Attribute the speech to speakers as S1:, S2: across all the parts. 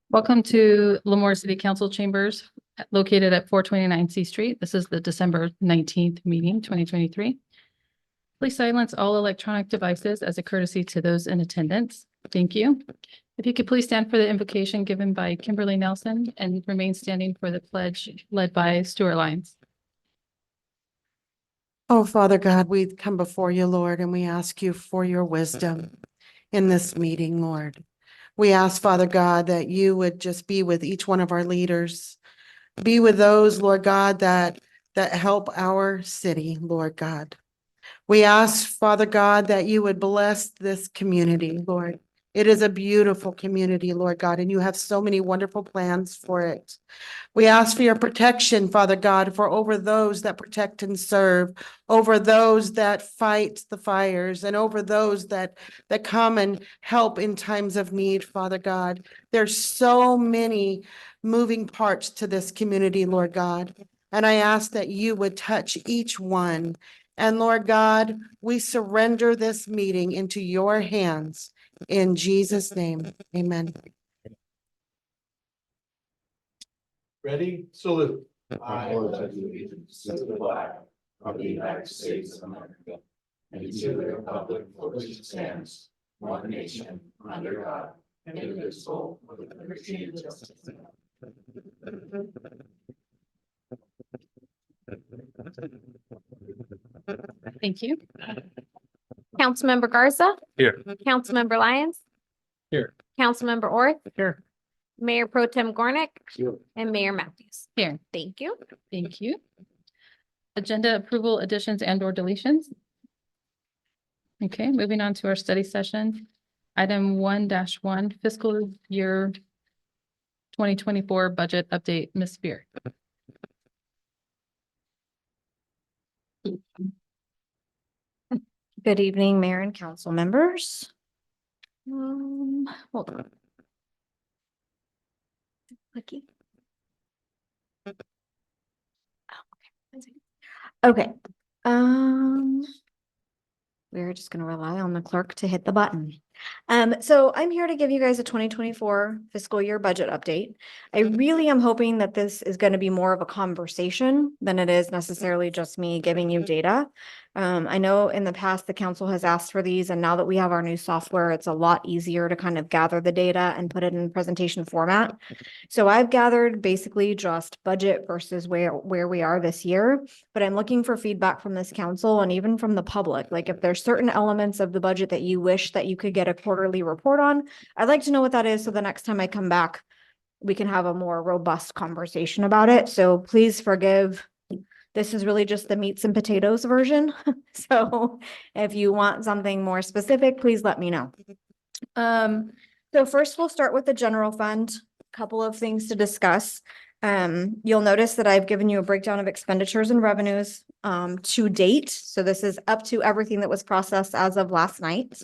S1: Welcome to Lemoore City Council Chambers located at 429 C Street. This is the December 19th meeting, 2023. Please silence all electronic devices as a courtesy to those in attendance. Thank you. If you could please stand for the invocation given by Kimberly Nelson and remain standing for the pledge led by Stuart Lyons.
S2: Oh, Father God, we come before you, Lord, and we ask you for your wisdom in this meeting, Lord. We ask, Father God, that you would just be with each one of our leaders. Be with those, Lord God, that help our city, Lord God. We ask, Father God, that you would bless this community, Lord. It is a beautiful community, Lord God, and you have so many wonderful plans for it. We ask for your protection, Father God, for over those that protect and serve, over those that fight the fires, and over those that come and help in times of need, Father God. There's so many moving parts to this community, Lord God. And I ask that you would touch each one. And Lord God, we surrender this meeting into your hands. In Jesus' name, amen.
S3: Ready? Salute. I pledge allegiance to the flag of the United States of America and to the republic for which it stands, one nation, under God, indivisible, with liberty and justice.
S1: Thank you.
S4: Councilmember Garza.
S3: Here.
S4: Councilmember Lyons.
S3: Here.
S4: Councilmember Orth.
S3: Here.
S4: Mayor Pro Tem Gornick.
S3: Here.
S4: And Mayor Matthews.
S1: Here.
S4: Thank you.
S1: Thank you. Agenda approval, additions and or deletions. Okay, moving on to our study session. Item 1-1 fiscal year 2024 budget update, Ms. Spear.
S4: Good evening, Mayor and council members. Hold on. Clicky. Okay. We're just going to rely on the clerk to hit the button. So I'm here to give you guys a 2024 fiscal year budget update. I really am hoping that this is going to be more of a conversation than it is necessarily just me giving you data. I know in the past the council has asked for these, and now that we have our new software, it's a lot easier to kind of gather the data and put it in presentation format. So I've gathered basically just budget versus where we are this year, but I'm looking for feedback from this council and even from the public. Like if there's certain elements of the budget that you wish that you could get a quarterly report on, I'd like to know what that is. So the next time I come back, we can have a more robust conversation about it. So please forgive. This is really just the meats and potatoes version. So if you want something more specific, please let me know. So first we'll start with the general fund. Couple of things to discuss. You'll notice that I've given you a breakdown of expenditures and revenues to date. So this is up to everything that was processed as of last night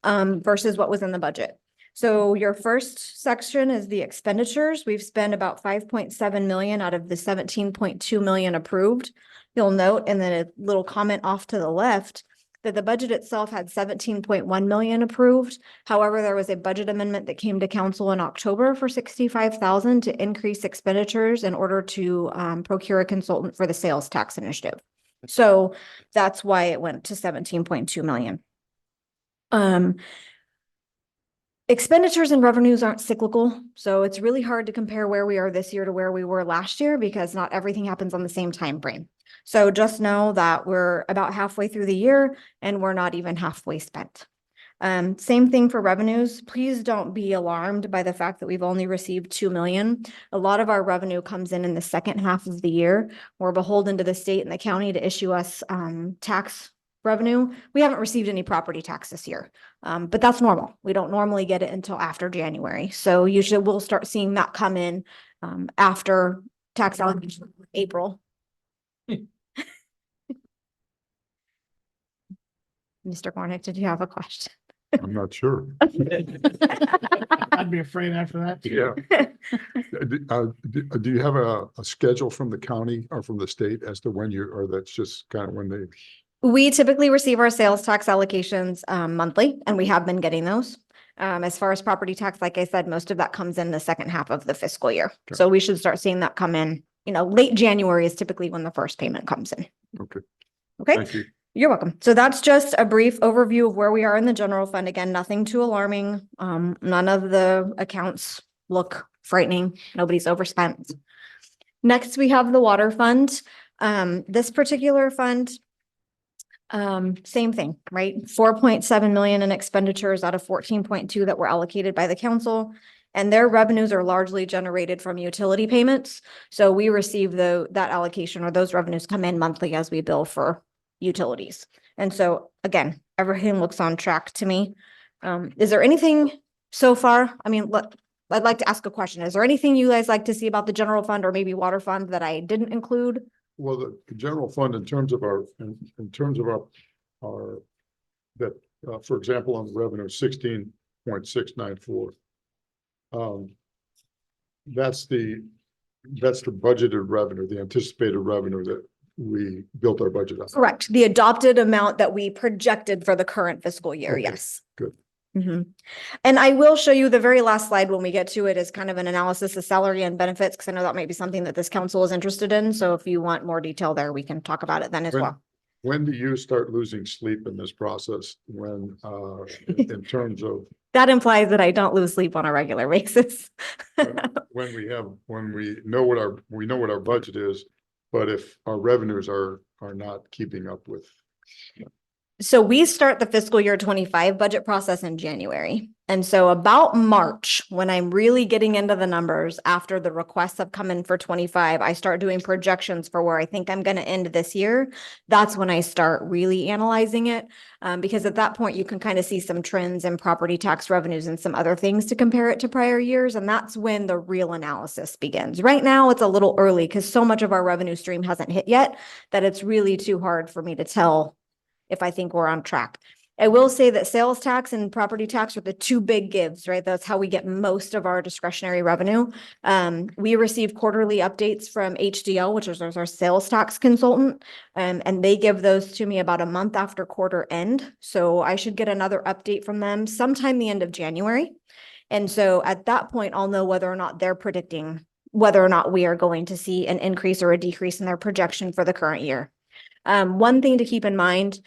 S4: versus what was in the budget. So your first section is the expenditures. We've spent about 5.7 million out of the 17.2 million approved. You'll note in the little comment off to the left that the budget itself had 17.1 million approved. However, there was a budget amendment that came to council in October for 65,000 to increase expenditures in order to procure a consultant for the sales tax initiative. So that's why it went to 17.2 million. Expenditures and revenues aren't cyclical, so it's really hard to compare where we are this year to where we were last year because not everything happens on the same time frame. So just know that we're about halfway through the year and we're not even halfway spent. Same thing for revenues. Please don't be alarmed by the fact that we've only received 2 million. A lot of our revenue comes in the second half of the year. We're beholden to the state and the county to issue us tax revenue. We haven't received any property tax this year, but that's normal. We don't normally get it until after January. So usually we'll start seeing that come in after tax allocation April. Mr. Gornick, did you have a question?
S5: I'm not sure.
S3: I'd be afraid after that.
S5: Yeah. Do you have a schedule from the county or from the state as to when you, or that's just kind of when they?
S4: We typically receive our sales tax allocations monthly, and we have been getting those. As far as property tax, like I said, most of that comes in the second half of the fiscal year. So we should start seeing that come in, late January is typically when the first payment comes in.
S5: Okay,
S4: Okay,
S5: thank you.
S4: you're welcome. So that's just a brief overview of where we are in the general fund. Again, nothing too alarming. None of the accounts look frightening. Nobody's overspent. Next, we have the water fund. This particular fund, same thing, right? 4.7 million in expenditures out of 14.2 that were allocated by the council. And their revenues are largely generated from utility payments. So we receive that allocation, or those revenues come in monthly as we bill for utilities. And so again, everything looks on track to me. Is there anything so far? I mean, I'd like to ask a question. Is there anything you guys like to see about the general fund or maybe water fund that I didn't include?
S5: Well, the general fund in terms of our, that, for example, on revenue 16.694. That's the budgeted revenue, the anticipated revenue that we built our budget on.
S4: Correct. The adopted amount that we projected for the current fiscal year.
S5: Okay,
S4: Yes.
S5: good.
S4: And I will show you the very last slide when we get to it is kind of an analysis of salary and benefits, because I know that might be something that this council is interested in. So if you want more detail there, we can talk about it then as well.
S5: When do you start losing sleep in this process? When, in terms of
S4: That implies that I don't lose sleep on a regular basis.
S5: when we know what our budget is, but if our revenues are not keeping up with.
S4: So we start the fiscal year 25 budget process in January. And so about March, when I'm really getting into the numbers after the requests have come in for 25, I start doing projections for where I think I'm going to end this year. That's when I start really analyzing it. Because at that point, you can kind of see some trends in property tax revenues and some other things to compare it to prior years. And that's when the real analysis begins. Right now, it's a little early because so much of our revenue stream hasn't hit yet that it's really too hard for me to tell if I think we're on track. I will say that sales tax and property tax are the two big gives, right? That's how we get most of our discretionary revenue. We receive quarterly updates from HDL, which is our sales tax consultant, and they give those to me about a month after quarter end. So I should get another update from them sometime the end of January. And so at that point, I'll know whether or not they're predicting whether or not we are going to see an increase or a decrease in their projection for the current year. One thing to keep in mind,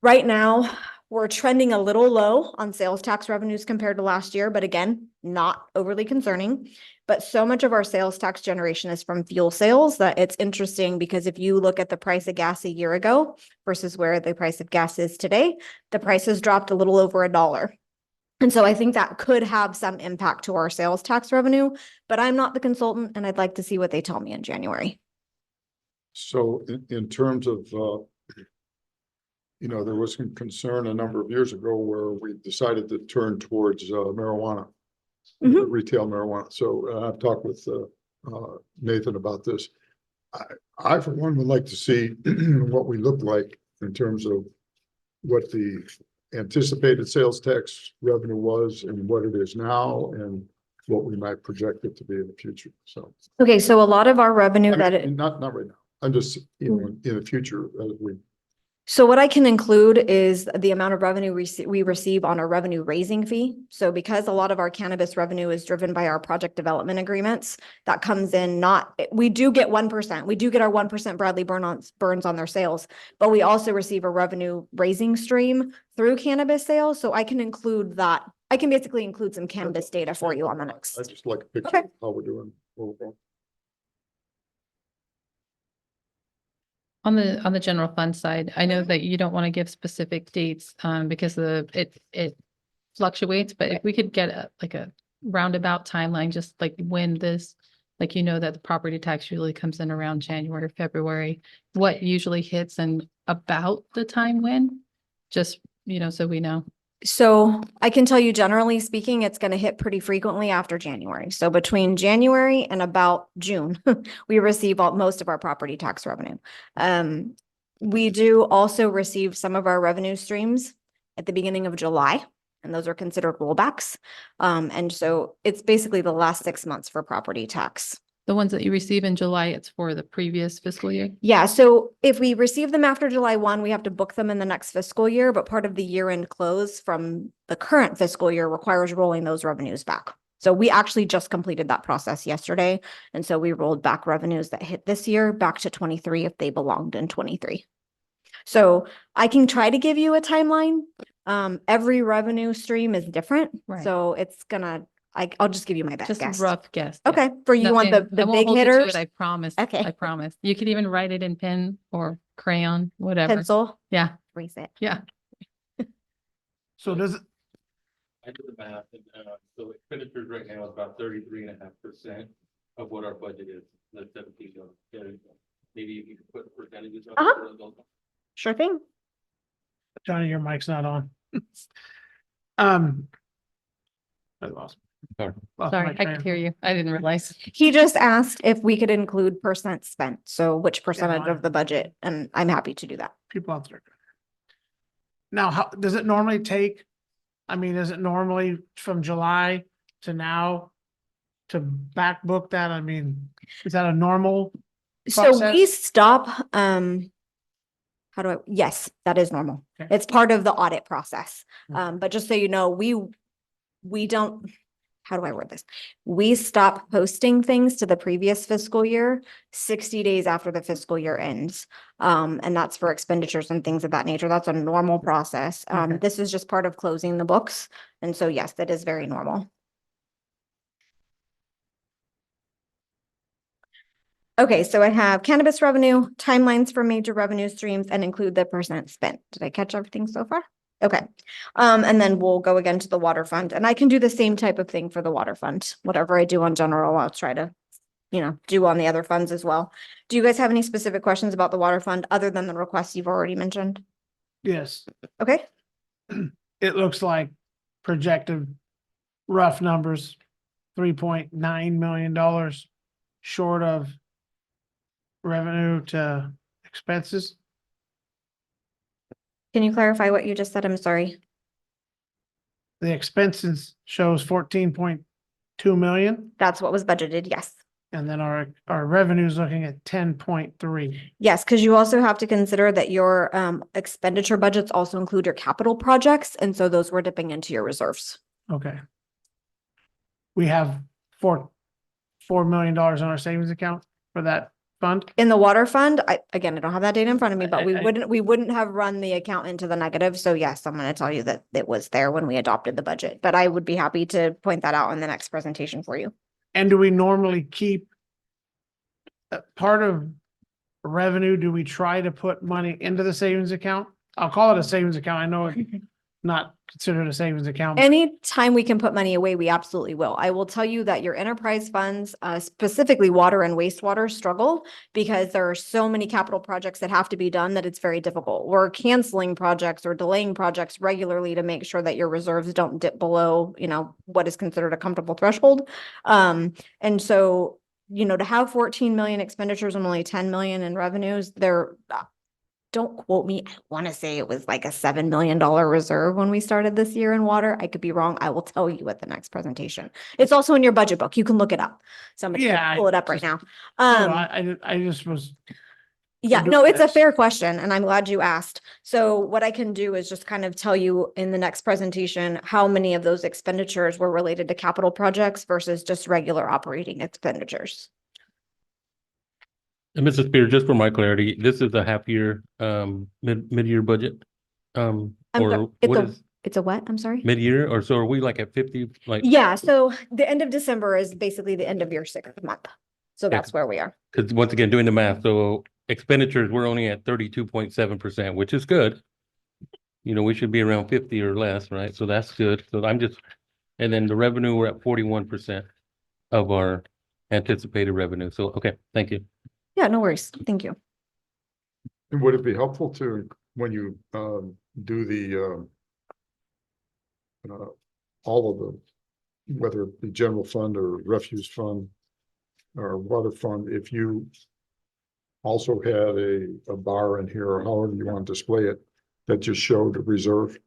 S4: right now, we're trending a little low on sales tax revenues compared to last year, but again, not overly concerning. But so much of our sales tax generation is from fuel sales that it's interesting because if you look at the price of gas a year ago versus where the price of gas is today, the price has dropped a little over $1. And so I think that could have some impact to our sales tax revenue, but I'm not the consultant and I'd like to see what they tell me in January.
S5: So in terms of, there was some concern a number of years ago where we decided to turn towards marijuana, retail marijuana. So I've talked with Nathan about this. I, for one, would like to see what we look like in terms of what the anticipated sales tax revenue was and what it is now and what we might project it to be in the future. So,
S4: okay, so a lot of our revenue
S5: not right now. I'm just, in the future,
S4: so what I can include is the amount of revenue we receive on a revenue raising fee. So because a lot of our cannabis revenue is driven by our project development agreements, that comes in we do get 1%. We do get our 1% Bradley burns on their sales, but we also receive a revenue raising stream through cannabis sales. So I can include that. I can basically include some cannabis data for you on the next.
S5: I just like a picture of how we're doing.
S1: On the general fund side, I know that you don't want to give specific dates because it fluctuates, but if we could get a roundabout timeline, just like when this, that the property tax usually comes in around January, February, what usually hits and about the time when, just, so we know.
S4: So I can tell you, generally speaking, it's going to hit pretty frequently after January. So between January and about June, we receive most of our property tax revenue. We do also receive some of our revenue streams at the beginning of July, and those are considered rollbacks. And so it's basically the last 6 months for property tax.
S1: The ones that you receive in July, it's for the previous fiscal year.
S4: Yeah, so if we receive them after July 1, we have to book them in the next fiscal year, but part of the year-end close from the current fiscal year requires rolling those revenues back. So we actually just completed that process yesterday. And so we rolled back revenues that hit this year back to 23 if they belonged in 23. So I can try to give you a timeline. Every revenue stream is different.
S1: Right.
S4: So it's I'll just give you my best
S1: Just a
S4: guess.
S1: rough guess. yeah.
S4: Okay, for you want
S1: Nothing- I
S4: the
S1: won't
S4: big
S1: hold you to it,
S4: hitters,
S1: I promise.
S4: Okay.
S1: I promise. You could even write it in pen or crayon, whatever.
S4: pencil,
S1: Yeah,
S4: erase it.
S1: yeah.
S3: So does it,
S6: I did the math, and, so expenditures right now is about 33.5% of what our budget is, the 17 million. Maybe if you could put percentages on.
S4: Uh-huh. Sure thing.
S3: Johnny, your mic's not on. I lost.
S6: Sorry.
S3: lost
S1: Sorry,
S3: my
S1: I
S3: train
S1: could
S3: of
S1: hear
S3: thought.
S1: you. I didn't realize.
S4: He just asked if we could include percent spent, so which percentage
S3: fine.
S4: of the budget, and I'm happy to do that.
S3: People out there. Now, how, does it normally take, I mean, is it normally from July to now to back book that? I mean, is that a normal?
S4: So we
S3: Process?
S4: stop, yes, that is normal.
S3: Okay.
S4: It's part of the audit process.
S3: Okay.
S4: But just so you know, we don't, how do I word this? We stop posting things to the previous fiscal year 60 days after the fiscal year ends. And that's for expenditures and things of that nature. That's a normal process.
S3: Okay.
S4: This is just part of closing the books. And so, yes, that is very normal. Okay, so I have cannabis revenue, timelines for major revenue streams, and include the percent spent. Did I catch everything so far? Okay, and then we'll go again to the water fund, and I can do the same type of thing for the water fund. Whatever I do on general, I'll try to, do on the other funds as well. Do you guys have any specific questions about the water fund other than the requests you've already mentioned?
S3: Yes,
S4: Okay,
S3: it looks like projected rough numbers, $3.9 million short of revenue to expenses.
S4: can you clarify what you just said? I'm sorry.
S3: The expenses shows 14.2 million,
S4: That's what was budgeted, yes.
S3: and then our revenue is looking at 10.3.
S4: Yes, because you also have to consider that your expenditure budgets also include your capital projects, and so those were dipping into your reserves.
S3: Okay. We have $4 million in our savings account for that fund.
S4: In the water fund, I don't have that data in front of me, but
S3: I-
S4: we wouldn't have run the account into the negative. So yes, I'm going to tell you that it was there when we adopted the budget, but I would be happy to point that out in the next presentation for you.
S3: And do we normally keep part of revenue? Do we try to put money into the savings account? I'll call it a savings account. I know it's not considered a savings account.
S4: Anytime we can put money away, we absolutely will. I will tell you that your enterprise funds, specifically water and wastewater, struggle because there are so many capital projects that have to be done that it's very difficult. We're canceling projects or delaying projects regularly to make sure that your reserves don't dip below, what is considered a comfortable threshold. And so, to have 14 million expenditures and only 10 million in revenues, don't quote me. I want to say it was like a $7 million reserve when we started this year in water. I could be wrong. I will tell you at the next presentation. It's also in your budget book. You can look it up. Somebody can
S3: Yeah,
S4: pull it up right now.
S3: I just was,
S4: Yeah,
S3: do
S4: no, it's a
S3: this.
S4: fair question and I'm glad you asked. So what I can do is just kind of tell you in the next presentation, how many of those expenditures were related to capital projects versus just regular operating expenditures.
S6: And Mrs. Spear, just for my clarity, this is a half year, mid-year budget?
S4: I'm
S6: Or
S4: sorry,
S6: what is
S4: It's a what? I'm sorry.
S6: mid-year, or so are we like at 50, like?
S4: Yeah, so the end of December is basically the end of your sixth month. So that's where we are.
S6: Because once again, doing the math, so expenditures, we're only at 32.7%, which is good. We should be around 50 or less, right? So that's good. So and then the revenue, we're at 41% of our anticipated revenue. So, okay, thank you.
S4: Yeah, no worries. Thank you.
S5: And would it be helpful to, when you do the all of the, whether it be general fund or refuse fund or water fund, if you also had a bar in here or however you want to display it, that just showed a reserve?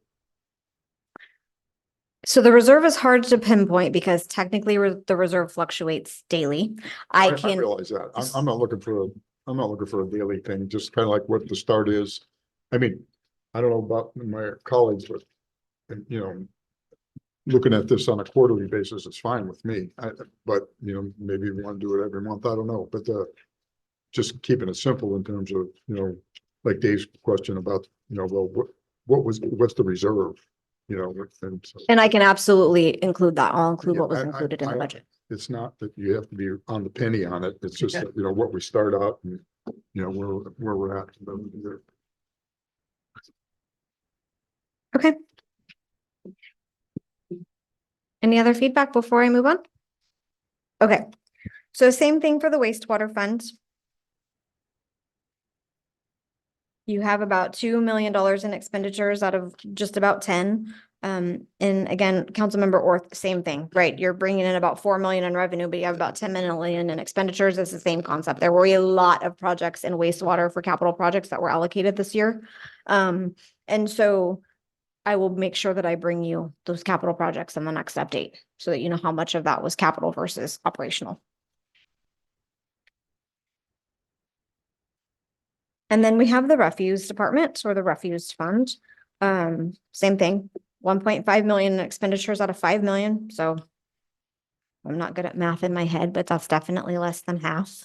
S4: So the reserve is hard to pinpoint because technically the reserve fluctuates daily. I
S5: I
S4: can,
S5: realize that. I'm not looking for a daily thing, just kind of like what the start is. I mean, I don't know about my colleagues, but, you know, looking at this on a quarterly basis is fine with me. But, you know, maybe we want to do it every month. I don't know, but, just keeping it simple in terms of, you know, like Dave's question about, you know, well, what's the reserve? You know, and so.
S4: and I can absolutely include that. I'll include
S5: Yeah,
S4: what was
S5: I-
S4: included in the
S5: I-
S4: budget.
S5: It's not that you have to be on the penny on it. It's just, that, you know, what we start out and, you know, where we're at.
S4: Okay. Any other feedback before I move on? Okay, so same thing for the wastewater fund. You have about $2 million in expenditures out of just about 10. And again, Councilmember Orth, same thing, right? You're bringing in about 4 million in revenue, but you have about 10 million in expenditures. It's the same concept. There were a lot of projects in wastewater for capital projects that were allocated this year. And so I will make sure that I bring you those capital projects in the next update so that you know how much of that was capital versus operational. And then we have the refuse department or the refuse fund. Same thing, 1.5 million in expenditures out of 5 million. So I'm not good at math in my head, but that's definitely less than half.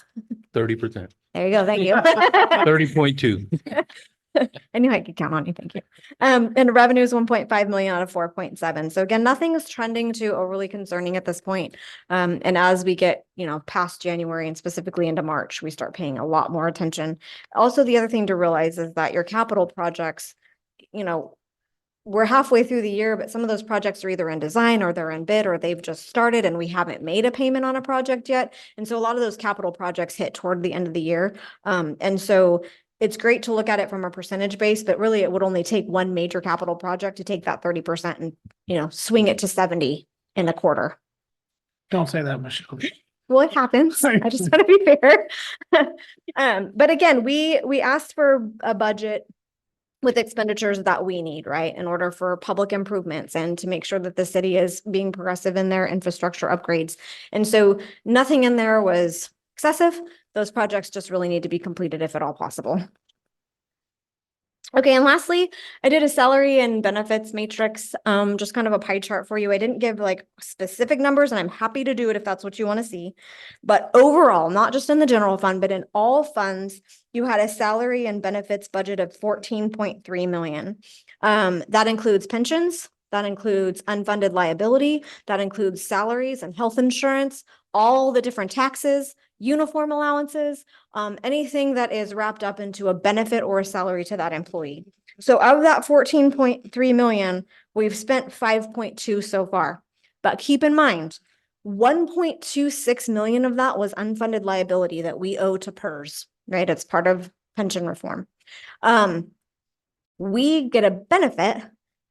S6: 30%,
S4: There you go. Thank you.
S6: 30.2.
S4: I knew I could count on you. Thank you. And revenue is 1.5 million out of 4.7. So again, nothing is trending too overly concerning at this point. And as we get, you know, past January and specifically into March, we start paying a lot more attention. Also, the other thing to realize is that your capital projects, you know, we're halfway through the year, but some of those projects are either in design or they're in bid or they've just started and we haven't made a payment on a project yet. And so a lot of those capital projects hit toward the end of the year. And so it's great to look at it from a percentage base, but really it would only take one major capital project to take that 30% and, you know, swing it to 70 in a quarter.
S7: Don't say that, Michelle.
S4: Well, it happens. I just want to be fair. But again, we asked for a budget with expenditures that we need, right? In order for public improvements and to make sure that the city is being progressive in their infrastructure upgrades. And so nothing in there was excessive. Those projects just really need to be completed if at all possible. Okay, and lastly, I did a salary and benefits matrix, just kind of a pie chart for you. I didn't give like specific numbers and I'm happy to do it if that's what you want to see. But overall, not just in the general fund, but in all funds, you had a salary and benefits budget of 14.3 million. That includes pensions, that includes unfunded liability, that includes salaries and health insurance, all the different taxes, uniform allowances, anything that is wrapped up into a benefit or a salary to that employee. So of that 14.3 million, we've spent 5.2 so far. But keep in mind, 1.26 million of that was unfunded liability that we owe to PERS, right? It's part of pension reform. We get a benefit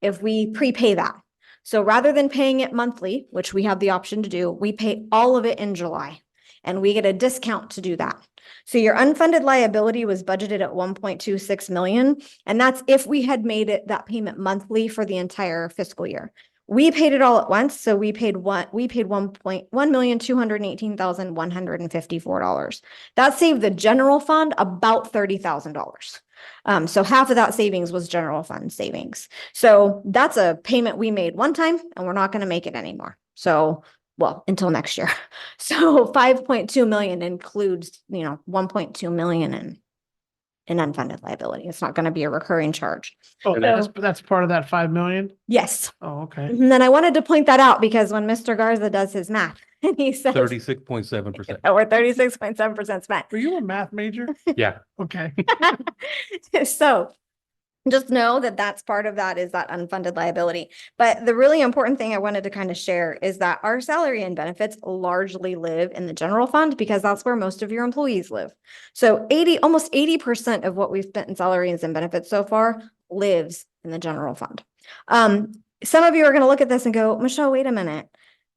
S4: if we prepay that. So rather than paying it monthly, which we have the option to do, we pay all of it in July. And we get a discount to do that. So your unfunded liability was budgeted at 1.26 million. And that's if we had made it that payment monthly for the entire fiscal year. We paid it all at once. So we paid $1,218,154. That saved the general fund about $30,000. So half of that savings was general fund savings. So that's a payment we made one time and we're not going to make it anymore. So well, until next year. So 5.2 million includes, 1.2 million in unfunded liability. It's not going to be a recurring charge.
S7: Oh, that's part of that 5 million?
S4: Yes.
S7: Oh, okay.
S4: And then I wanted to point that out because when Mr. Garza does his math and he says
S6: 36.7%.
S4: we're 36.7% spent.
S7: Were you a math major?
S6: Yeah.
S7: Okay.
S4: So just know that that's part of that is that unfunded liability. But the really important thing I wanted to kind of share is that our salary and benefits largely live in the general fund because that's where most of your employees live. So almost 80% of what we've spent in salaries and benefits so far lives in the general fund. Some of you are going to look at this and go, Michelle, wait a minute.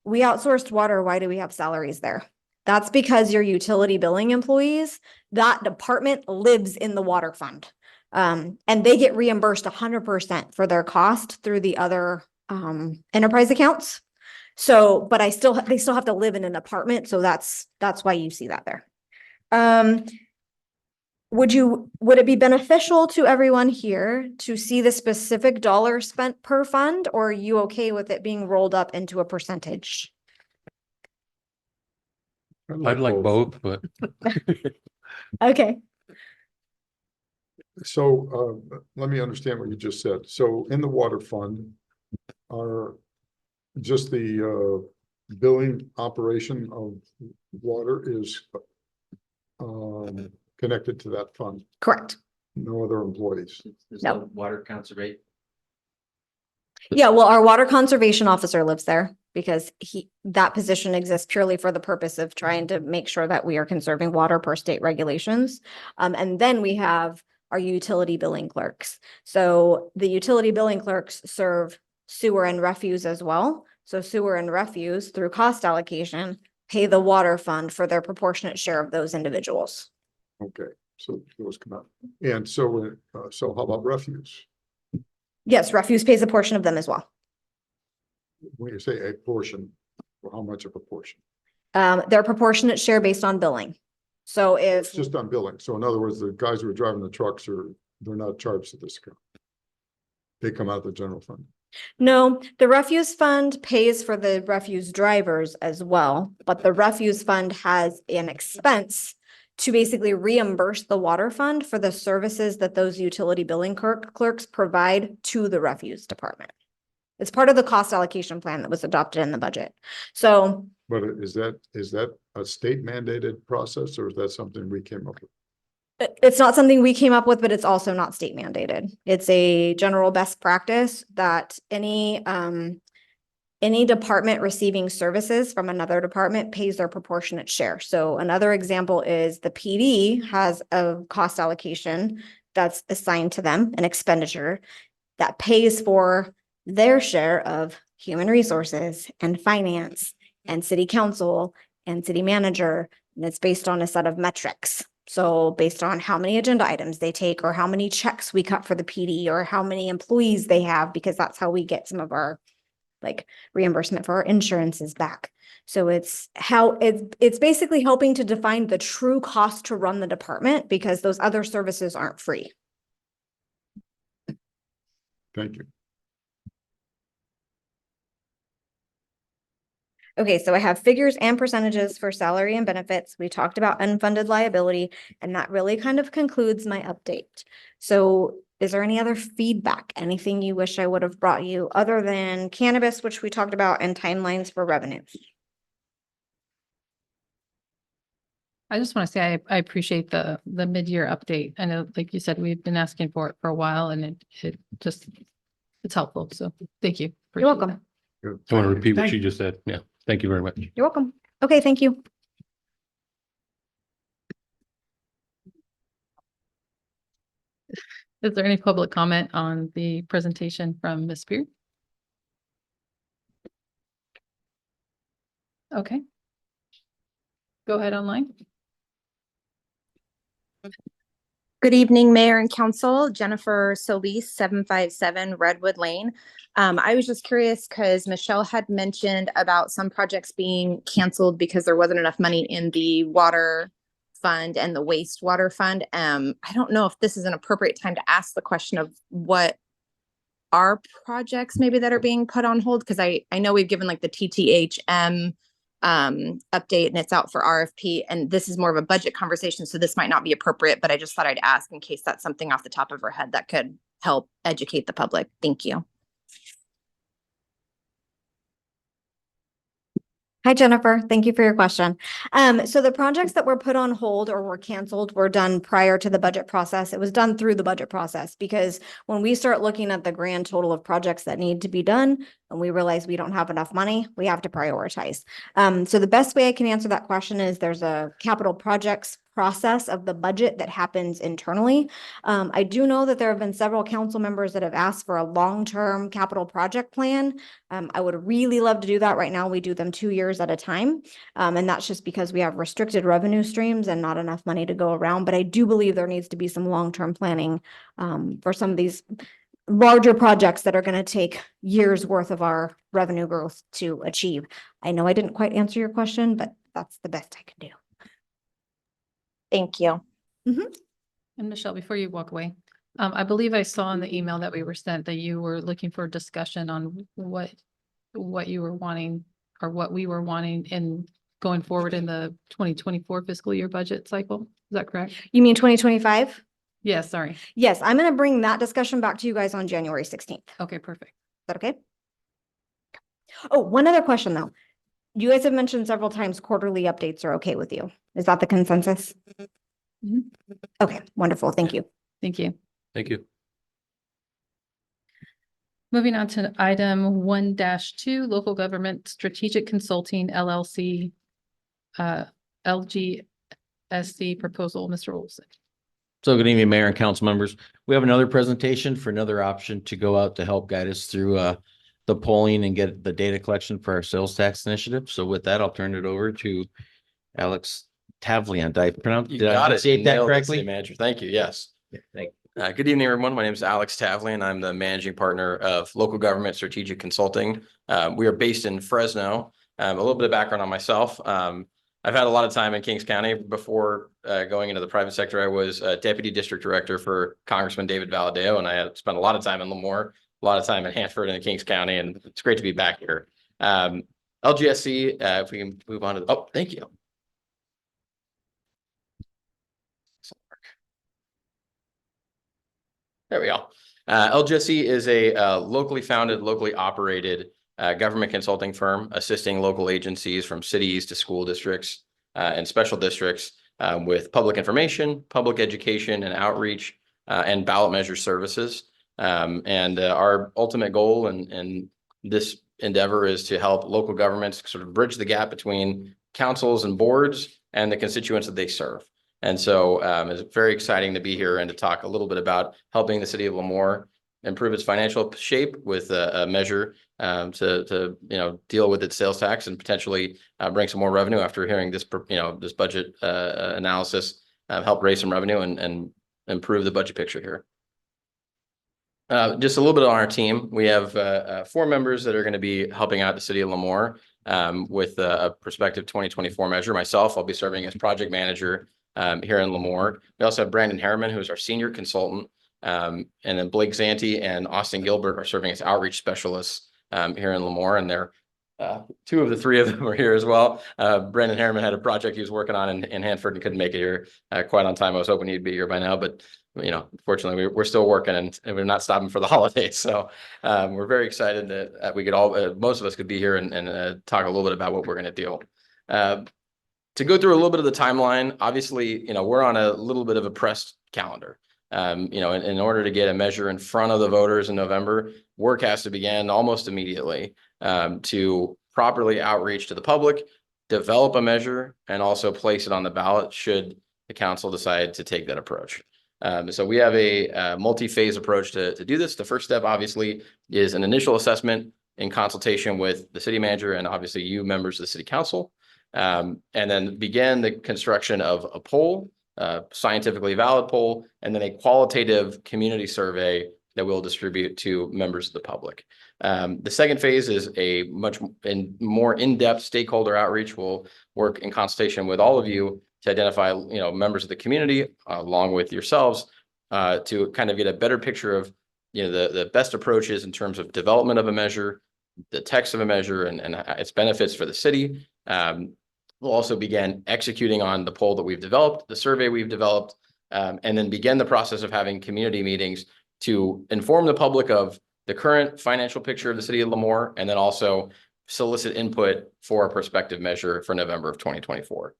S4: We outsourced water. Why do we have salaries there? That's because your utility billing employees, that department lives in the water fund. And they get reimbursed 100% for their cost through the other enterprise accounts. So, but they still have to live in an apartment, so that's why you see that there. Would it be beneficial to everyone here to see the specific dollars spent per fund, or are you okay with it being rolled up into a percentage?
S6: I'd like both, but
S4: Okay.
S5: So, let me understand what you just said. So in the water fund are just the, billing operation of water is connected to that fund,
S4: Correct.
S5: no other employees.
S8: There's
S4: No.
S8: no water conservation.
S4: Yeah, well, our water conservation officer lives there because that position exists purely for the purpose of trying to make sure that we are conserving water per state regulations. And then we have our utility billing clerks. So the utility billing clerks serve sewer and refuse as well. So sewer and refuse, through cost allocation, pay the water fund for their proportionate share of those individuals.
S5: Okay, so those come out. And so, so how about refuse?
S4: Yes, refuse pays a portion of them as well.
S5: When you say a portion, well, how much of a portion?
S4: Their proportionate share based on billing. So
S5: It's
S4: if,
S5: just on billing. So in other words, the guys who are driving the trucks they're not charged to this account. They come out of the general fund.
S4: no, the refuse fund pays for the refuse drivers as well, but the refuse fund has an expense to basically reimburse the water fund for the services that those utility billing clerks provide to the refuse department. It's part of the cost allocation plan that was adopted in the budget. So
S5: But is that a state mandated process or is that something we came up with?
S4: it's not something we came up with, but it's also not state mandated. It's a general best practice that any department receiving services from another department pays their proportionate share. So another example is the PD has a cost allocation that's assigned to them, an expenditure that pays for their share of human resources and finance and city council and city manager. And it's based on a set of metrics. So based on how many agenda items they take or how many checks we cut for the PD or how many employees they have, because that's how we get some of our like reimbursement for our insurances back. So it's basically helping to define the true cost to run the department because those other services aren't free.
S5: Thank you.
S4: Okay, so I have figures and percentages for salary and benefits. We talked about unfunded liability, and that really kind of concludes my update. So is there any other feedback? Anything you wish I would have brought you other than cannabis, which we talked about, and timelines for revenues?
S1: I just want to say I appreciate the mid-year update. I know, like you said, we've been asking for it for a while and it's helpful. So thank you.
S4: You're welcome.
S5: Good.
S6: I want to repeat what
S7: Thank
S6: you just said. Yeah, thank you very much.
S4: You're welcome. Okay, thank you.
S1: Is there any public comment on the presentation from Ms. Spear? Okay. Go ahead online.
S9: Good evening, Mayor and Council. Jennifer Solis, 757 Redwood Lane. I was just curious because Michelle had mentioned about some projects being canceled because there wasn't enough money in the water fund and the wastewater fund. I don't know if this is an appropriate time to ask the question of what are projects maybe that are being put on hold, because I know we've given like the TTHM update and it's out for RFP, and this is more of a budget conversation, so this might not be appropriate, but I just thought I'd ask in case that's something off the top of her head that could help educate the public. Thank you.
S4: Hi, Jennifer. Thank you for your question. So the projects that were put on hold or were canceled were done prior to the budget process. It was done through the budget process because when we start looking at the grand total of projects that need to be done and we realize we don't have enough money, we have to prioritize. So the best way I can answer that question is there's a capital projects process of the budget that happens internally. I do know that there have been several council members that have asked for a long-term capital project plan. I would really love to do that. Right now, we do them 2 years at a time. And that's just because we have restricted revenue streams and not enough money to go around. But I do believe there needs to be some long-term planning for some of these larger projects that are going to take years worth of our revenue growth to achieve. I know I didn't quite answer your question, but that's the best I can do.
S9: Thank you.
S1: And Michelle, before you walk away, I believe I saw in the email that we were sent that you were looking for discussion on what you were wanting or what we were wanting in going forward in the 2024 fiscal year budget cycle. Is that correct?
S4: You mean 2025?
S1: Yes, sorry.
S4: Yes, I'm going to bring that discussion back to you guys on January 16th. Is
S1: Okay, perfect.
S4: that okay? Oh, one other question though. You guys have mentioned several times quarterly updates are okay with you. Is that the consensus?
S1: Mhm.
S4: Okay, wonderful. Thank you.
S1: Thank you.
S6: Thank you.
S1: Moving on to item 1-2, local government strategic consulting LLC, LGSC proposal, Mr. Olson.
S8: So good evening, Mayor and council members. We have another presentation for another option to go out to help guide us through the polling and get the data collection for our sales tax initiative. So with that, I'll turn it over to Alex Tavlian. Did I pronunciate that correctly?
S10: City Manager, thank you. Yes.
S8: Thank
S10: Good evening, everyone. My name is Alex Tavlian. I'm the managing partner of Local Government Strategic Consulting. We are based in Fresno. A little bit of background on myself. I've had a lot of time in Kings County. Before going into the private sector, I was a deputy district director for Congressman David Valadeo, and I had spent a lot of time in Lemoore, a lot of time in Hanford and Kings County, and it's great to be back here. LGSC, if we can move on to, oh, thank you. There we go. LGSC is a locally founded, locally operated government consulting firm assisting local agencies from cities to school districts and special districts with public information, public education and outreach, and ballot measure services. Our ultimate goal in this endeavor is to help local governments sort of bridge the gap between councils and boards and the constituents that they serve. And so it's very exciting to be here and to talk a little bit about helping the city of Lemoore improve its financial shape with a measure to deal with its sales tax and potentially bring some more revenue after hearing this this budget analysis, help raise some revenue and improve the budget picture here. Just a little bit on our team. We have 4 members that are going to be helping out the city of Lemoore with a prospective 2024 measure. Myself, I'll be serving as project manager here in Lemoore. We also have Brandon Harriman, who's our senior consultant, and then Blake Zanti and Austin Gilbert are serving as outreach specialists here in Lemoore, and they're 2 of the 3 of them are here as well. Brandon Harriman had a project he was working on in Hanford and couldn't make it here quite on time. I was hoping he'd be here by now, but unfortunately we're still working and we're not stopping for the holidays. So we're very excited that we could all, most of us could be here and talk a little bit about what we're going to do. To go through a little bit of the timeline, obviously, we're on a little bit of a pressed calendar. In order to get a measure in front of the voters in November, work has to begin almost immediately to properly outreach to the public, develop a measure, and also place it on the ballot should the council decide to take that approach. So we have a multi-phase approach to do this. The first step, obviously, is an initial assessment in consultation with the city manager and obviously you members of the city council, and then begin the construction of a poll, scientifically valid poll, and then a qualitative community survey that we'll distribute to members of the public. The second phase is a much more in-depth stakeholder outreach. We'll work in consultation with all of you to identify, members of the community along with yourselves to kind of get a better picture of, the best approaches in terms of development of a measure, the text of a measure, and its benefits for the city. We'll also begin executing on the poll that we've developed, the survey we've developed, and then begin the process of having community meetings to inform the public of the current financial picture of the city of Lemoore, and then also solicit input for a prospective measure for November of 2024.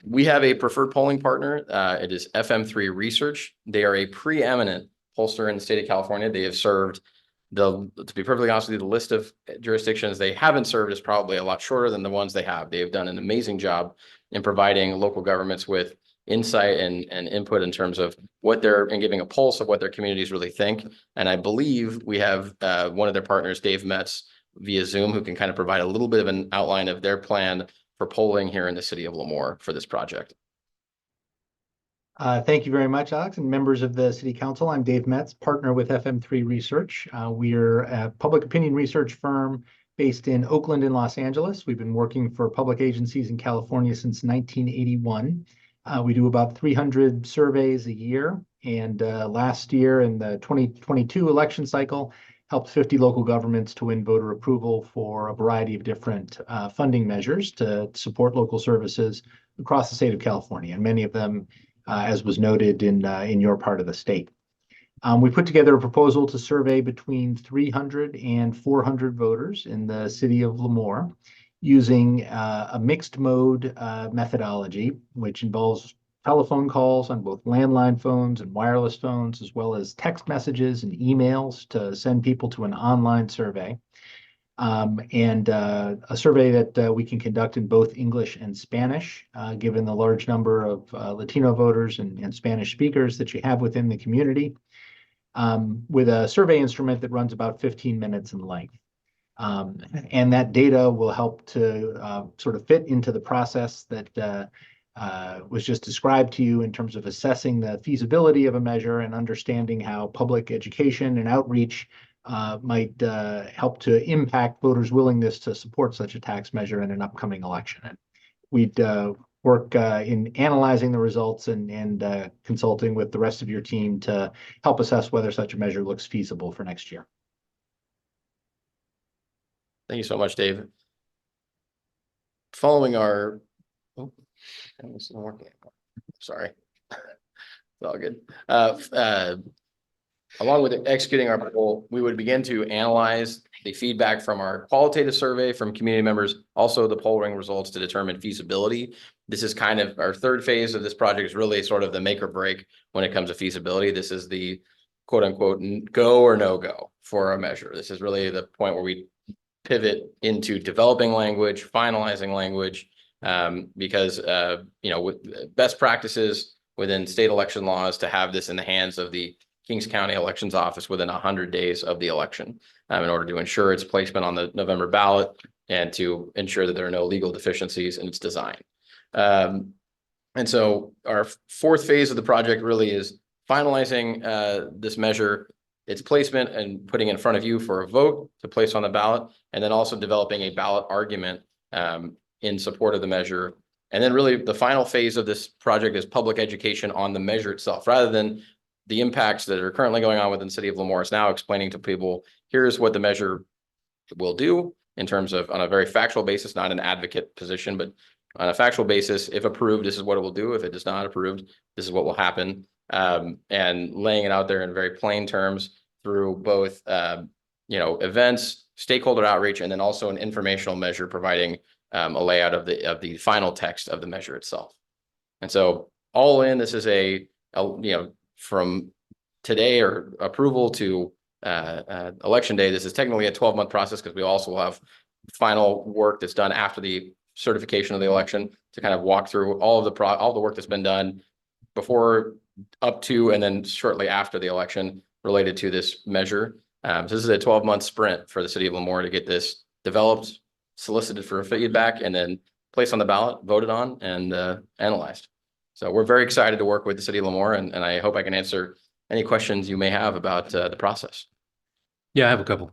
S10: We have a preferred polling partner. It is FM3 Research. They are a preeminent pollster in the state of California. They have served to be perfectly honest with you, the list of jurisdictions they haven't served is probably a lot shorter than the ones they have. They have done an amazing job in providing local governments with insight and input in terms of and giving a pulse of what their communities really think. And I believe we have one of their partners, Dave Metz, via Zoom, who can kind of provide a little bit of an outline of their plan for polling here in the city of Lemoore for this project.
S11: Thank you very much, Alex, and members of the City Council. I'm Dave Metz, partner with FM3 Research. We're a public opinion research firm based in Oakland and Los Angeles. We've been working for public agencies in California since 1981. We do about 300 surveys a year, and last year in the 2022 election cycle, helped 50 local governments to win voter approval for a variety of different funding measures to support local services across the state of California, and many of them as was noted in your part of the state. We put together a proposal to survey between 300 and 400 voters in the city of Lemoore using a mixed mode methodology, which involves telephone calls on both landline phones and wireless phones, as well as text messages and emails to send people to an online survey. And a survey that we can conduct in both English and Spanish, given the large number of Latino voters and Spanish speakers that you have within the community, with a survey instrument that runs about 15 minutes in length. And that data will help to sort of fit into the process that was just described to you in terms of assessing the feasibility of a measure and understanding how public education and outreach might help to impact voters' willingness to support such a tax measure in an upcoming election. And we'd work in analyzing the results and consulting with the rest of your team to help assess whether such a measure looks feasible for next year.
S10: Thank you so much, Dave. Following our, oh, it's not working. Sorry. It's all good. Along with executing our poll, we would begin to analyze the feedback from our qualitative survey from community members, also the polling results to determine feasibility. This is kind of our third phase of this project, is really sort of the make or break when it comes to feasibility. This is the quote unquote go or no go for a measure. This is really the point where we pivot into developing language, finalizing language, because you know, with best practices within state election laws to have this in the hands of the Kings County Elections Office within 100 days of the election, in order to ensure its placement on the November ballot and to ensure that there are no legal deficiencies in its design. And so our fourth phase of the project really is finalizing this measure, its placement, and putting it in front of you for a vote to place on the ballot, and then also developing a ballot argument in support of the measure. And then really the final phase of this project is public education on the measure itself, rather than the impacts that are currently going on within the city of Lemoore. Is now explaining to people, here's what the measure will do in terms of, on a very factual basis, not an advocate position, but on a factual basis, if approved, this is what it will do. If it is not approved, this is what will happen. And laying it out there in very plain terms through both, you know, events, stakeholder outreach, and then also an informational measure providing a layout of the final text of the measure itself. And so all in, this is a you know, from today or approval to election day, this is technically a 12-month process, because we also will have final work that's done after the certification of the election to kind of walk through all the work that's been done before, up to, and then shortly after the election related to this measure. So this is a 12-month sprint for the city of Lemoore to get this developed, solicited for feedback, and then placed on the ballot, voted on, and analyzed. So we're very excited to work with the city of Lemoore, and I hope I can answer any questions you may have about the process.
S6: Yeah, I have a couple.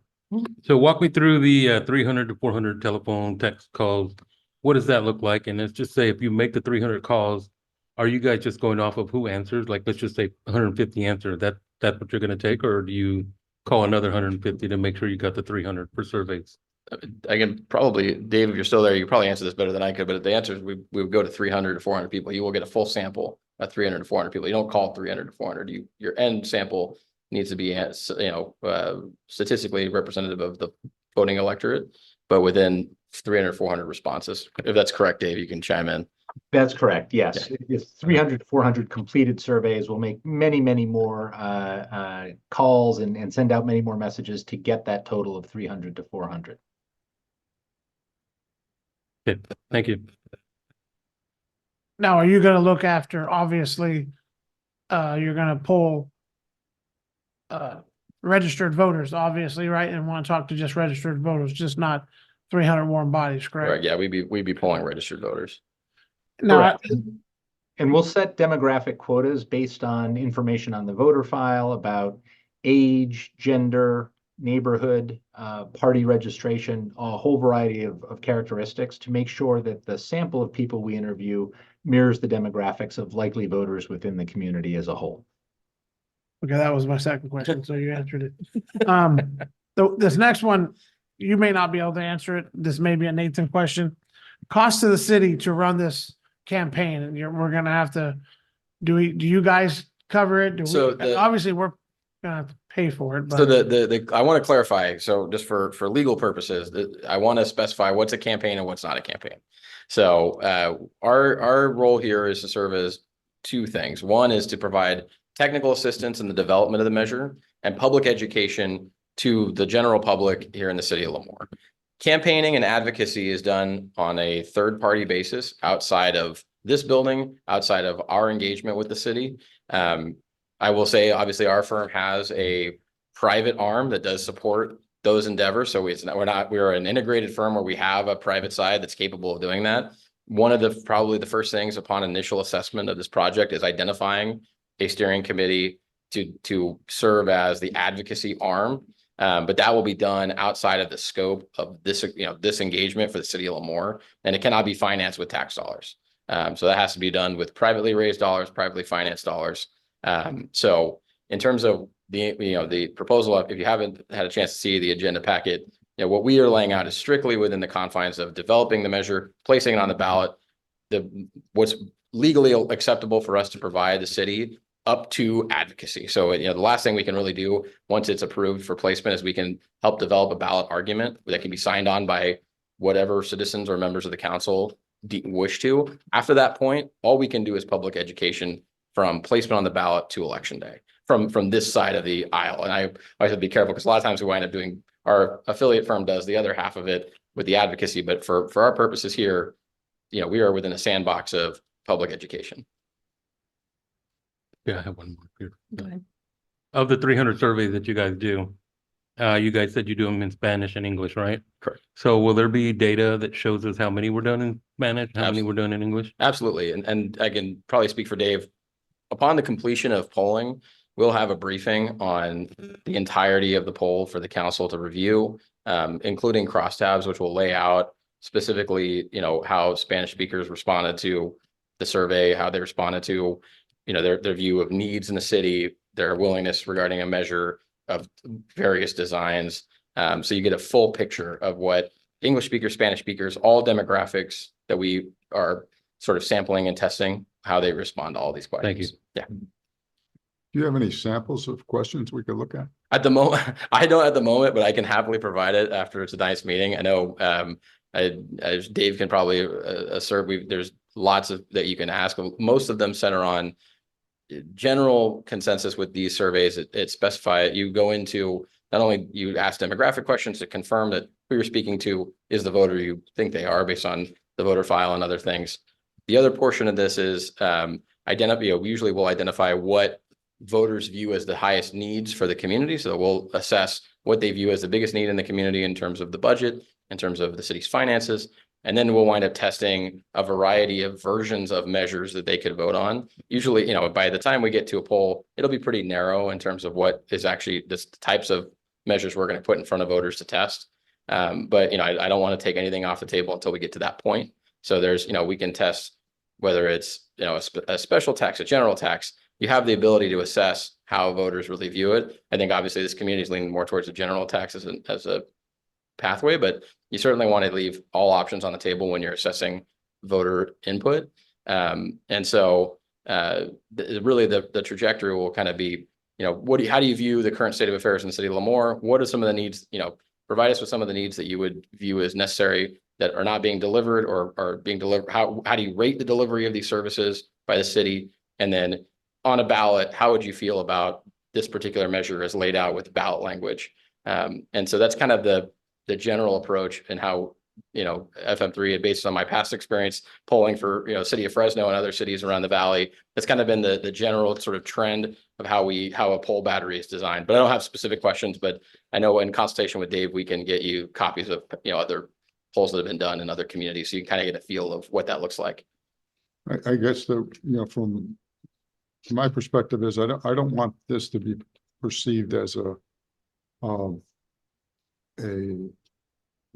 S6: So walk me through the 300 to 400 telephone text calls. What does that look like? And let's just say if you make the 300 calls, are you guys just going off of who answers? Like, let's just say 150 answer, that's what you're going to take? Or do you call another 150 to make sure you got the 300 for surveys?
S10: I can probably, Dave, if you're still there, you probably answer this better than I could, but the answer is we would go to 300 to 400 people. You will get a full sample of 300 to 400 people. You don't call 300 to 400. Your end sample needs to be, you know, statistically representative of the voting electorate, but within 300, 400 responses. If that's correct, Dave, you can chime in.
S11: That's correct. Yes. If 300 to 400 completed surveys will make many, many more calls and send out many more messages to get that total of 300 to 400.
S6: Okay, thank you.
S7: Now, are you gonna look after, obviously, you're gonna pull registered voters, obviously, right? And want to talk to just registered voters, just not 300 warm bodies, correct?
S10: Right. Yeah, we'd be pulling registered voters.
S7: Now,
S11: And we'll set demographic quotas based on information on the voter file about age, gender, neighborhood, party registration, a whole variety of characteristics to make sure that the sample of people we interview mirrors the demographics of likely voters within the community as a whole.
S7: Okay, that was my second question, so you answered it. This next one, you may not be able to answer it. This may be a Nathan question. Cost to the city to run this campaign, and we're gonna have to, do you guys cover it?
S10: So
S7: Obviously, we're gonna have to pay for it,
S10: So
S7: but
S10: I want to clarify, so just for legal purposes, I want to specify what's a campaign and what's not a campaign. So our role here is to serve as two things. One is to provide technical assistance in the development of the measure and public education to the general public here in the city of Lemoore. Campaigning and advocacy is done on a third-party basis outside of this building, outside of our engagement with the city. I will say, obviously, our firm has a private arm that does support those endeavors. So we're an integrated firm where we have a private side that's capable of doing that. One of probably the first things upon initial assessment of this project is identifying a steering committee to serve as the advocacy arm. But that will be done outside of the scope of this, this engagement for the city of Lemoore, and it cannot be financed with tax dollars. So that has to be done with privately raised dollars, privately financed dollars. So in terms of the proposal, if you haven't had a chance to see the agenda packet, what we are laying out is strictly within the confines of developing the measure, placing it on the ballot, what's legally acceptable for us to provide the city up to advocacy. So, the last thing we can really do once it's approved for placement is we can help develop a ballot argument that can be signed on by whatever citizens or members of the council wish to. After that point, all we can do is public education from placement on the ballot to election day from this side of the aisle. And I always have to be careful because a lot of times we wind up doing, our affiliate firm does the other half of it with the advocacy. But for our purposes here, we are within a sandbox of public education.
S6: Yeah, I have one more here.
S1: Go ahead.
S6: Of the 300 surveys that you guys do, you guys said you do them in Spanish and English, right?
S10: Correct.
S6: So will there be data that shows us how many were done in Spanish, how many were done in English?
S10: Absolutely. And I can probably speak for Dave. Upon the completion of polling, we'll have a briefing on the entirety of the poll for the council to review, including crosstabs, which will lay out specifically, how Spanish speakers responded to the survey, how they responded to, their view of needs in the city, their willingness regarding a measure of various designs. So you get a full picture of what English speakers, Spanish speakers, all demographics that we are sort of sampling and testing, how they respond to all these questions.
S6: Thank you.
S10: Yeah.
S5: Do you have any samples of questions we could look at?
S10: At the moment, I don't at the moment, but I can happily provide it after tonight's meeting. I know as Dave can probably assert, there's lots of that you can ask. Most of them center on general consensus with these surveys. It specify you go into not only you ask demographic questions to confirm that who you're speaking to is the voter you think they are based on the voter file and other things. The other portion of this is we usually will identify what voters view as the highest needs for the community. So we'll assess what they view as the biggest need in the community in terms of the budget, in terms of the city's finances. And then we'll wind up testing a variety of versions of measures that they could vote on. Usually, by the time we get to a poll, it'll be pretty narrow in terms of what is actually the types of measures we're going to put in front of voters to test. But, I don't want to take anything off the table until we get to that point. So there's, we can test whether it's, a special tax, a general tax. You have the ability to assess how voters really view it. I think obviously this community is leaning more towards a general tax as a pathway, but you certainly want to leave all options on the table when you're assessing voter input. And so really the trajectory will kind of be, how do you view the current state of affairs in the city of Lemoore? What are some of the needs, provide us with some of the needs that you would view as necessary that are not being delivered or are being delivered. How do you rate the delivery of these services by the city? And then on a ballot, how would you feel about this particular measure as laid out with ballot language? And so that's kind of the general approach and how, FM3, based on my past experience polling for, city of Fresno and other cities around the valley, that's kind of been the general sort of trend of how a poll battery is designed. But I don't have specific questions, but I know in consultation with Dave, we can get you copies of, other polls that have been done in other communities. So you can kind of get a feel of what that looks like.
S5: I guess from my perspective is I don't want this to be perceived as a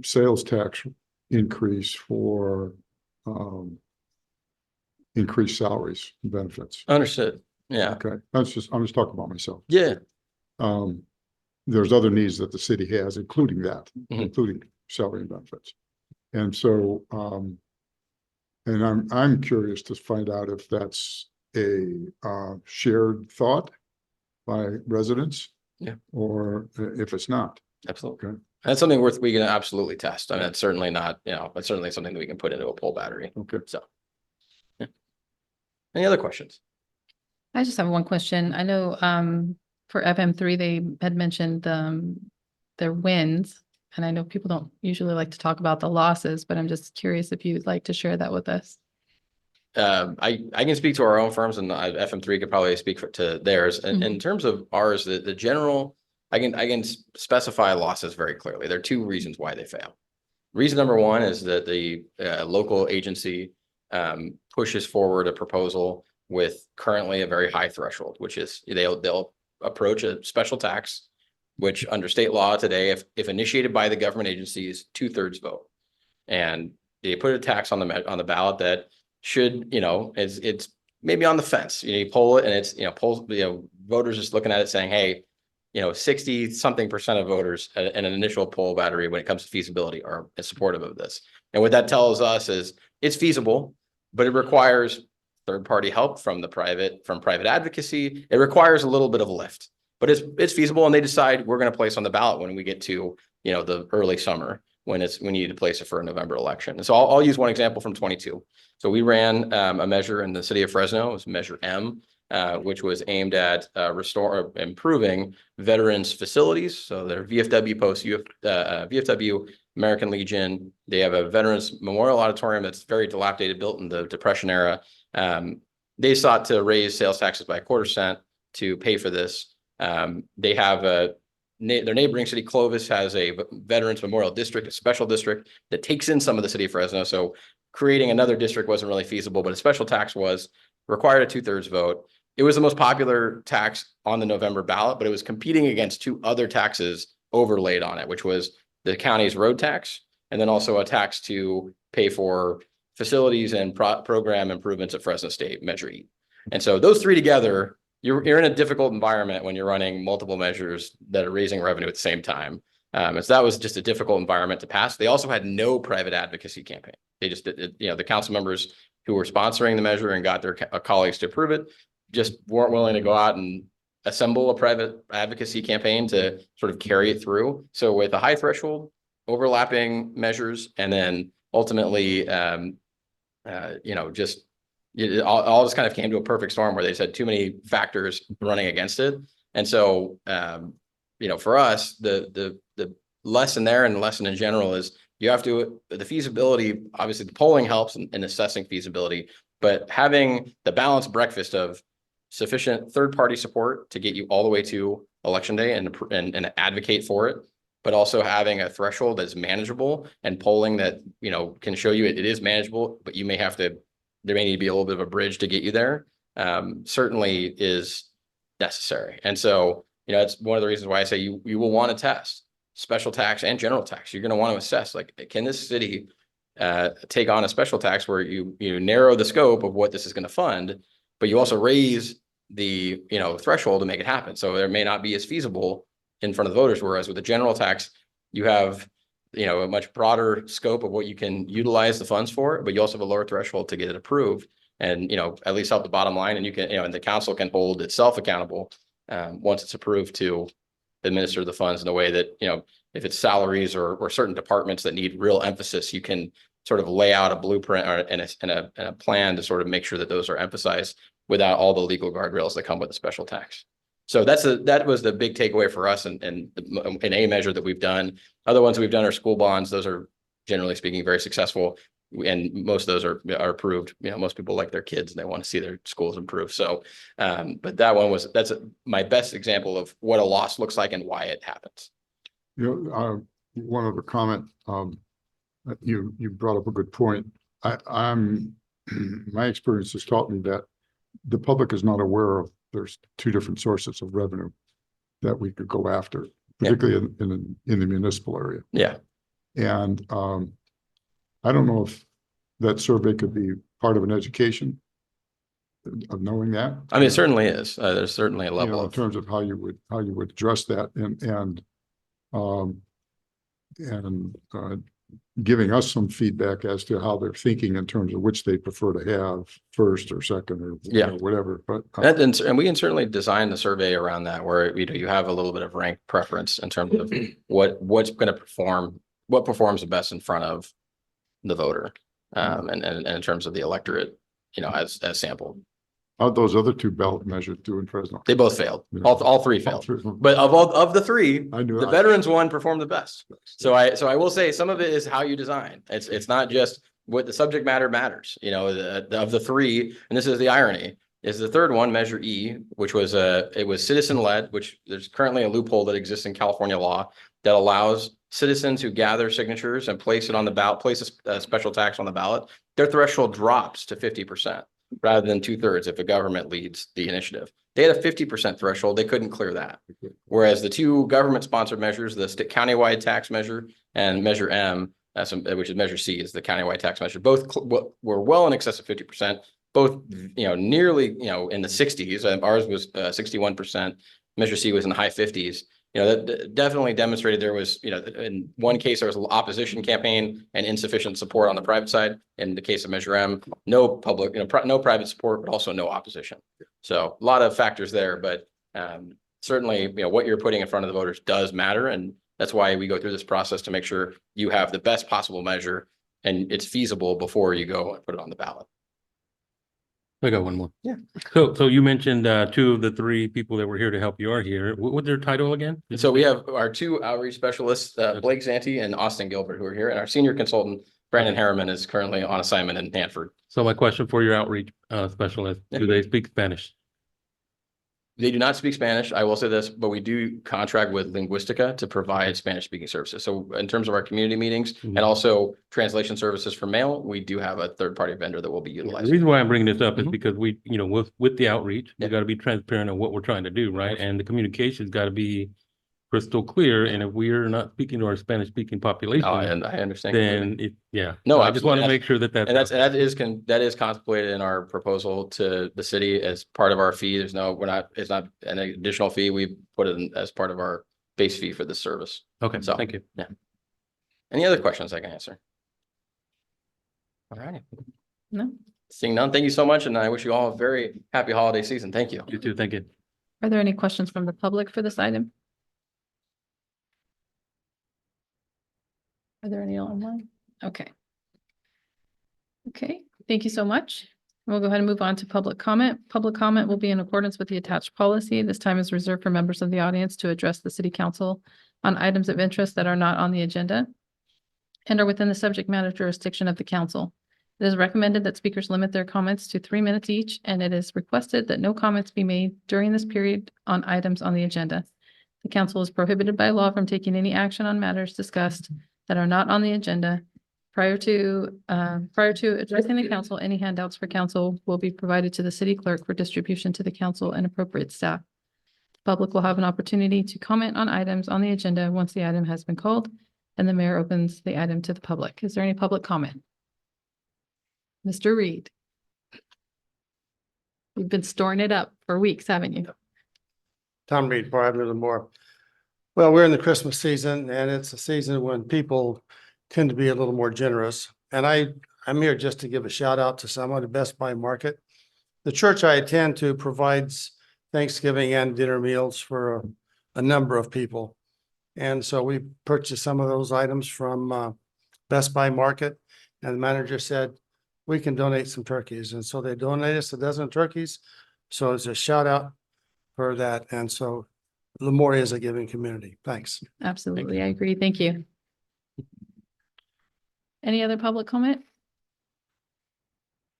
S5: sales tax increase for, increased salaries and benefits.
S10: Understood. Yeah.
S5: Okay, I'm just talking about myself.
S10: Yeah.
S5: There's other needs that the city has, including that,
S10: Mhm.
S5: including salary and benefits. And so, and I'm curious to find out if that's a shared thought by residents.
S10: Yeah.
S5: Or if it's not.
S10: Absolutely.
S5: Okay.
S10: That's something we can absolutely test. I mean, it's certainly not, it's certainly something that we can put into a pole battery.
S5: Okay.
S10: So. Yeah. Any other questions?
S1: I just have one question. I know for FM3, they had mentioned their wins. And I know people don't usually like to talk about the losses, but I'm just curious if you'd like to share that with us.
S10: I can speak to our own firms, and FM3 could probably speak to theirs. And in terms of ours, the general, I can specify losses very clearly. There are two reasons why they fail. Reason number one is that the local agency pushes forward a proposal with currently a very high threshold, which is they'll approach a special tax, which under state law today, if initiated by the government agency, is 2/3 vote, and they put a tax on the ballot that should, it's maybe on the fence. You poll it, and it's voters just looking at it saying, hey, 60-something% of voters in an initial poll battery when it comes to feasibility are supportive of this. And what that tells us is it's feasible, but it requires third-party help from private advocacy. It requires a little bit of a lift, but it's feasible, and they decide we're going to place on the ballot when we get to, the early summer when we need to place it for a November election. And so I'll use one example from 22. So we ran a measure in the city of Fresno. It was Measure M, which was aimed at improving veterans facilities. So their VFW posts, VFW, American Legion. They have a Veterans Memorial Auditorium that's very dilapidated, built in the Depression era. They sought to raise sales taxes by 1/4 cent to pay for this. They have their neighboring city, Clovis, has a Veterans Memorial District, a special district that takes in some of the city of Fresno. So creating another district wasn't really feasible, but a special tax was required a 2/3 vote. It was the most popular tax on the November ballot, but it was competing against two other taxes overlaid on it, which was the county's road tax, and then also a tax to pay for facilities and program improvements at Fresno State, Measure E. And so those three together, you're in a difficult environment when you're running multiple measures that are raising revenue at the same time. And so that was just a difficult environment to pass. They also had no private advocacy campaign. They just, the council members who were sponsoring the measure and got their colleagues to approve it just weren't willing to go out and assemble a private advocacy campaign to sort of carry it through. So with a high threshold, overlapping measures, and then ultimately, all just kind of came to a perfect storm where they said too many factors running against it. And so, for us, the lesson there and the lesson in general is you have to, the feasibility, obviously the polling helps in assessing feasibility, but having the balanced breakfast of sufficient third-party support to get you all the way to election day and advocate for it, but also having a threshold that's manageable and polling that, can show you it is manageable, but there may need to be a little bit of a bridge to get you there, certainly is necessary. And so, it's one of the reasons why I say you will want to test special tax and general tax. You're going to want to assess, like, can this city take on a special tax where you narrow the scope of what this is going to fund, but you also raise the threshold to make it happen. So there may not be as feasible in front of the voters. Whereas with the general tax, you have a much broader scope of what you can utilize the funds for, but you also have a lower threshold to get it approved, and at least help the bottom line. And you can and the council can hold itself accountable once it's approved to administer the funds in a way that if it's salaries or certain departments that need real emphasis, you can sort of lay out a blueprint and a plan to sort of make sure that those are emphasized without all the legal guardrails that come with a special tax. So that was the big takeaway for us, and in a measure that we've done. Other ones we've done are school bonds. Those are generally speaking very successful, and most of those are approved. Most people like their kids and they want to see their schools improve. So, but that's my best example of what a loss looks like and why it happens.
S5: One other comment. You brought up a good point. I'm my experience has taught me that the public is not aware of, there's two different sources of revenue that we could go after, particularly in the municipal area.
S10: Yeah.
S5: And I don't know if that survey could be part of an education of knowing that.
S10: I mean, it certainly is. There's certainly a
S5: You
S10: level
S5: know, in
S10: of,
S5: terms of how you would address that and giving us some feedback as to how they're thinking in terms of which they prefer to have first or second or
S10: Yeah.
S5: whatever. But
S10: and we can certainly design the survey around that where, you have a little bit of rank preference in terms of what's going to what performs the best in front of the voter. And in terms of the electorate, as sampled.
S5: how'd those other two ballot measures do in Fresno?
S10: They both failed.
S5: Yeah.
S10: All three failed. But of the three,
S5: I knew
S10: the veterans one performed the best. So I will say some of it is how you design. It's not just what the subject matter matters, of the three, and this is the irony, is the third one, Measure E, which was it was citizen led, which there's currently a loophole that exists in California law that allows citizens who gather signatures and place it on the ballot, place a special tax on the ballot, their threshold drops to 50%. Rather than 2/3 if the government leads the initiative. They had a 50% threshold. They couldn't clear that. Whereas the two government sponsored measures, the countywide tax measure and Measure M, which is Measure C is the countywide tax measure, both were well in excess of 50%, both, nearly, in the 60s. Ours was 61%. Measure C was in the high 50s. That definitely demonstrated there was, in one case, there was an opposition campaign and insufficient support on the private side. In the case of Measure M, no public, no private support, but also no opposition. So a lot of factors there, but certainly, what you're putting in front of the voters does matter. And that's why we go through this process to make sure you have the best possible measure and it's feasible before you go and put it on the ballot.
S6: I got one more.
S10: Yeah.
S6: So you mentioned two of the three people that were here to help you are here. What's their title again?
S10: So we have our two outreach specialists, Blake Zanti and Austin Gilbert, who are here, and our senior consultant, Brandon Harriman, is currently on assignment in Hanford.
S6: So my question for your outreach specialist, do they speak Spanish?
S10: They do not speak Spanish. I will say this, but we do contract with Linguistica to provide Spanish speaking services. So in terms of our community meetings and also translation services for mail, we do have a third party vendor that will be
S6: The
S10: utilized.
S6: reason why I'm bringing this up is
S10: Mhm.
S6: because we, with the outreach, we
S10: Yeah.
S6: got to be transparent on what we're trying to do, right? And the communication's got to be crystal clear. And if we're not speaking to our Spanish speaking population,
S10: I understand.
S6: then
S10: No,
S6: I just want to
S10: absolutely.
S6: make sure that
S10: And that is contemplated in our proposal to the city as part of our fee. It's not an additional fee. We put it in as part of our base fee for the service.
S6: Okay,
S10: So,
S6: thank you.
S10: Yeah. Any other questions I can answer? All right.
S1: No?
S10: Seeing none, thank you so much. And I wish you all a very happy holiday season. Thank you.
S6: You too. Thank you.
S1: Are there any questions from the public for this item? Are there any online? Okay. Okay, thank you so much. We'll go ahead and move on to public comment. Public comment will be in accordance with the attached policy. This time is reserved for members of the audience to address the city council on items of interest that are not on the agenda and are within the subject matter jurisdiction of the council. It is recommended that speakers limit their comments to 3 minutes each, and it is requested that no comments be made during this period on items on the agenda. The council is prohibited by law from taking any action on matters discussed that are not on the agenda. Prior to addressing the council, any handouts for council will be provided to the city clerk for distribution to the council and appropriate staff. The public will have an opportunity to comment on items on the agenda once the item has been called and the mayor opens the item to the public. Is there any public comment? Mr. Reed. You've been storing it up for weeks, haven't you?
S12: Tom Reed, Barb Lemoore. Well, we're in the Christmas season and it's a season when people tend to be a little more generous. And I'm here just to give a shout out to someone at Best Buy Market. The church I attend to provides Thanksgiving and dinner meals for a number of people. And so we purchased some of those items from Best Buy Market, and the manager said, we can donate some turkeys. And so they donated us a dozen turkeys. So it's a shout out for that. And so Lemoore is a giving community. Thanks.
S1: Absolutely, I agree. Thank you. Any other public comment?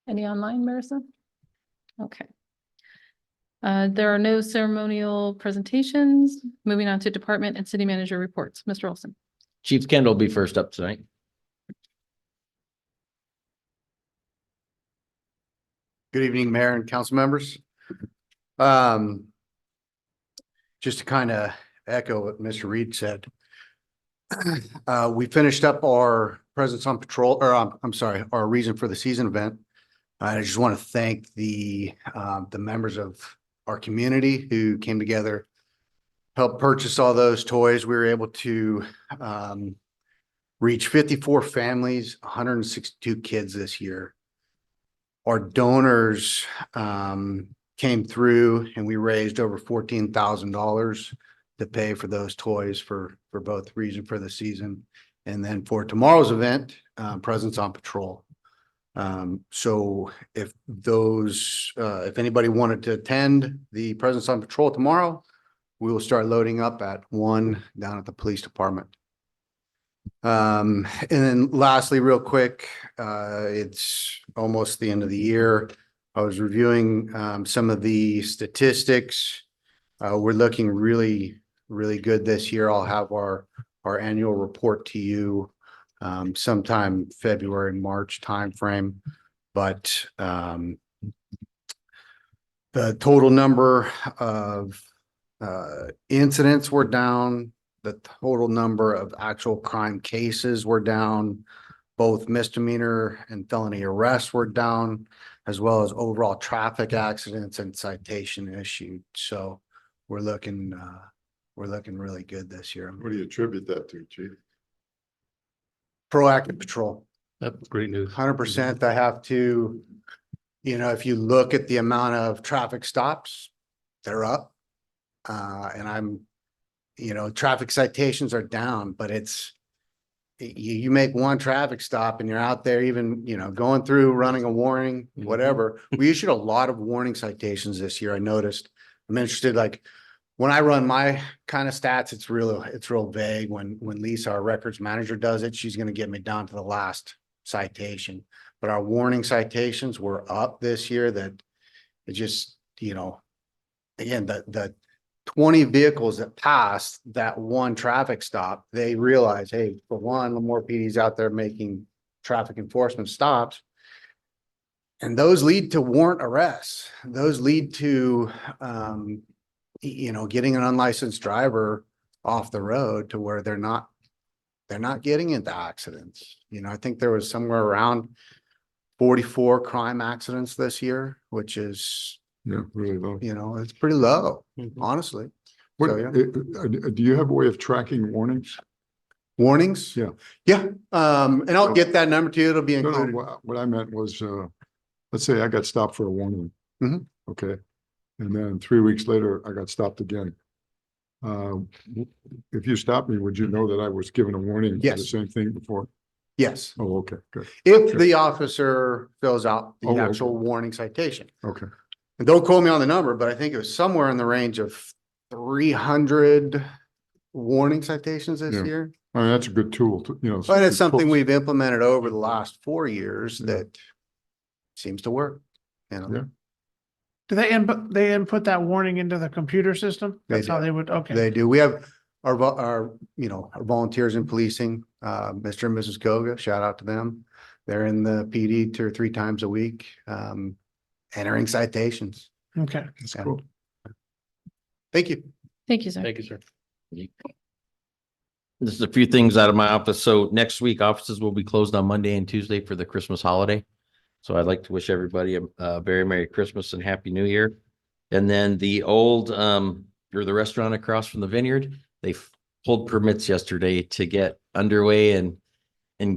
S1: Any online, Marissa? Okay. There are no ceremonial presentations. Moving on to department and city manager reports. Mr. Olson.
S8: Chief Kendall will be first up tonight.
S13: Good evening, Mayor and council members. Um, just to kind of echo what Mr. Reed said. We finished up our presence on patrol, or I'm sorry, our reason for the season event. I just want to thank the members of our community who came together, helped purchase all those toys. We were able to reach 54 families, 162 kids this year. Our donors came through and we raised over $14,000 to pay for those toys for both reason for the season. And then for tomorrow's event, Presence on Patrol. So if anybody wanted to attend the Presence on Patrol tomorrow, we will start loading up at 1 down at the police department. And then lastly, real quick, it's almost the end of the year. I was reviewing some of the statistics. We're looking really, really good this year. I'll have our annual report to you sometime February, March timeframe. But the total number of incidents were down. The total number of actual crime cases were down. Both misdemeanor and felony arrests were down, as well as overall traffic accidents and citation issued. So we're looking really good this year.
S5: What do you attribute that to, Chief?
S13: Proactive patrol.
S6: That's great news.
S13: 100%. I have to, if you look at the amount of traffic stops, they're up. And traffic citations are down, but you make one traffic stop and you're out there even, going through, running a warning, whatever. We issued a lot of warning citations this year. I noticed. I'm interested, like when I run my kind of stats, it's real vague. When Lisa, our records manager, does it, she's going to get me down to the last citation. But our warning citations were up this year. That it just, again, the 20 vehicles that passed that one traffic stop, they realize, hey, for one, Lemoore PD's out there making traffic enforcement stops. And those lead to warrant arrests. Those lead to, getting an unlicensed driver off the road to where they're not getting into accidents. I think there was somewhere around 44 crime accidents this year, which is,
S5: Yeah, really low.
S13: it's pretty low, honestly.
S5: What,
S13: So, yeah.
S5: do you have a way of tracking warnings?
S13: Warnings?
S5: Yeah.
S13: Yeah. And I'll get that number to you. It'll be
S5: No,
S13: included.
S5: what I meant was, let's say I got stopped for a warning.
S13: Mhm.
S5: Okay. And then 3 weeks later, I got stopped again. If you stopped me, would you know that I was given a warning for the
S13: Yes.
S5: same thing before?
S13: Yes.
S5: Oh, okay, good.
S13: If the officer fills out the
S5: Oh, okay.
S13: actual warning citation.
S5: Okay.
S13: And don't quote me on the number, but I think it was somewhere in the range of 300 warning citations this
S5: Yeah.
S13: year.
S5: I mean, that's a good tool to,
S13: But it's something
S5: tools.
S13: we've implemented over the last 4 years that seems to work.
S5: Yeah.
S7: Do they input that warning into the computer system?
S13: They
S7: That's how
S13: do.
S7: they would, okay.
S13: They do. We have our volunteers in policing, Mr. and Mrs. Koga, shout out to them. They're in the PD 2 or 3 times a week, entering citations.
S7: Okay.
S5: That's
S13: Yeah.
S5: cool.
S13: Thank you.
S1: Thank you, sir.
S6: Thank you, sir.
S8: This is a few things out of my office. So next week, offices will be closed on Monday and Tuesday for the Christmas holiday. So I'd like to wish everybody a very Merry Christmas and Happy New Year. And then the old, or the restaurant across from the vineyard, they pulled permits yesterday to get underway and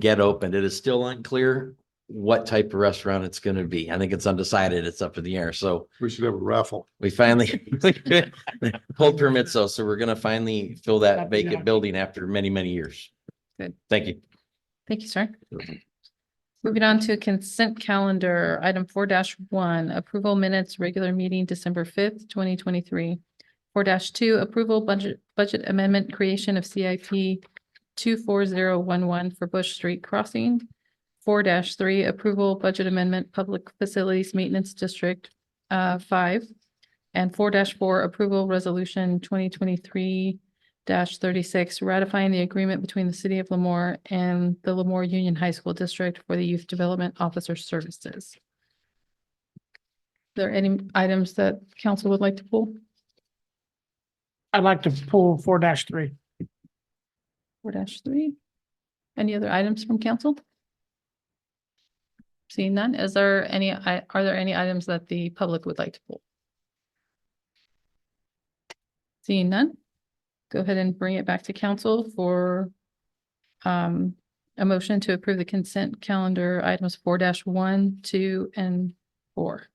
S8: get opened. It is still unclear what type of restaurant it's going to be. I think it's undecided. It's up in the air. So
S5: We should have a raffle.
S8: we finally pulled permits though. So we're going to finally fill that
S7: Happy
S8: vacant
S7: to-
S8: building after many, many years.
S1: Good.
S8: Thank you.
S1: Thank you, sir. Moving on to consent calendar, item 4-1, approval minutes, regular meeting, December 5th, 2023. 4-2, approval budget amendment, creation of CIP 24011 for Bush Street Crossing. 4-3, approval budget amendment, Public Facilities Maintenance District 5. And 4-4, approval resolution 2023-36, ratifying the agreement between the city of Lemoore and the Lemoore Union High School District for the Youth Development Officer Services. there any items that council would like to pull?
S7: I'd like to pull 4-3.
S1: 4-3. Any other items from council? Seeing none, are there any items that the public would like to pull? Seeing none, go ahead and bring it back to council for a motion to approve the consent calendar items 4-1, 2, and 4.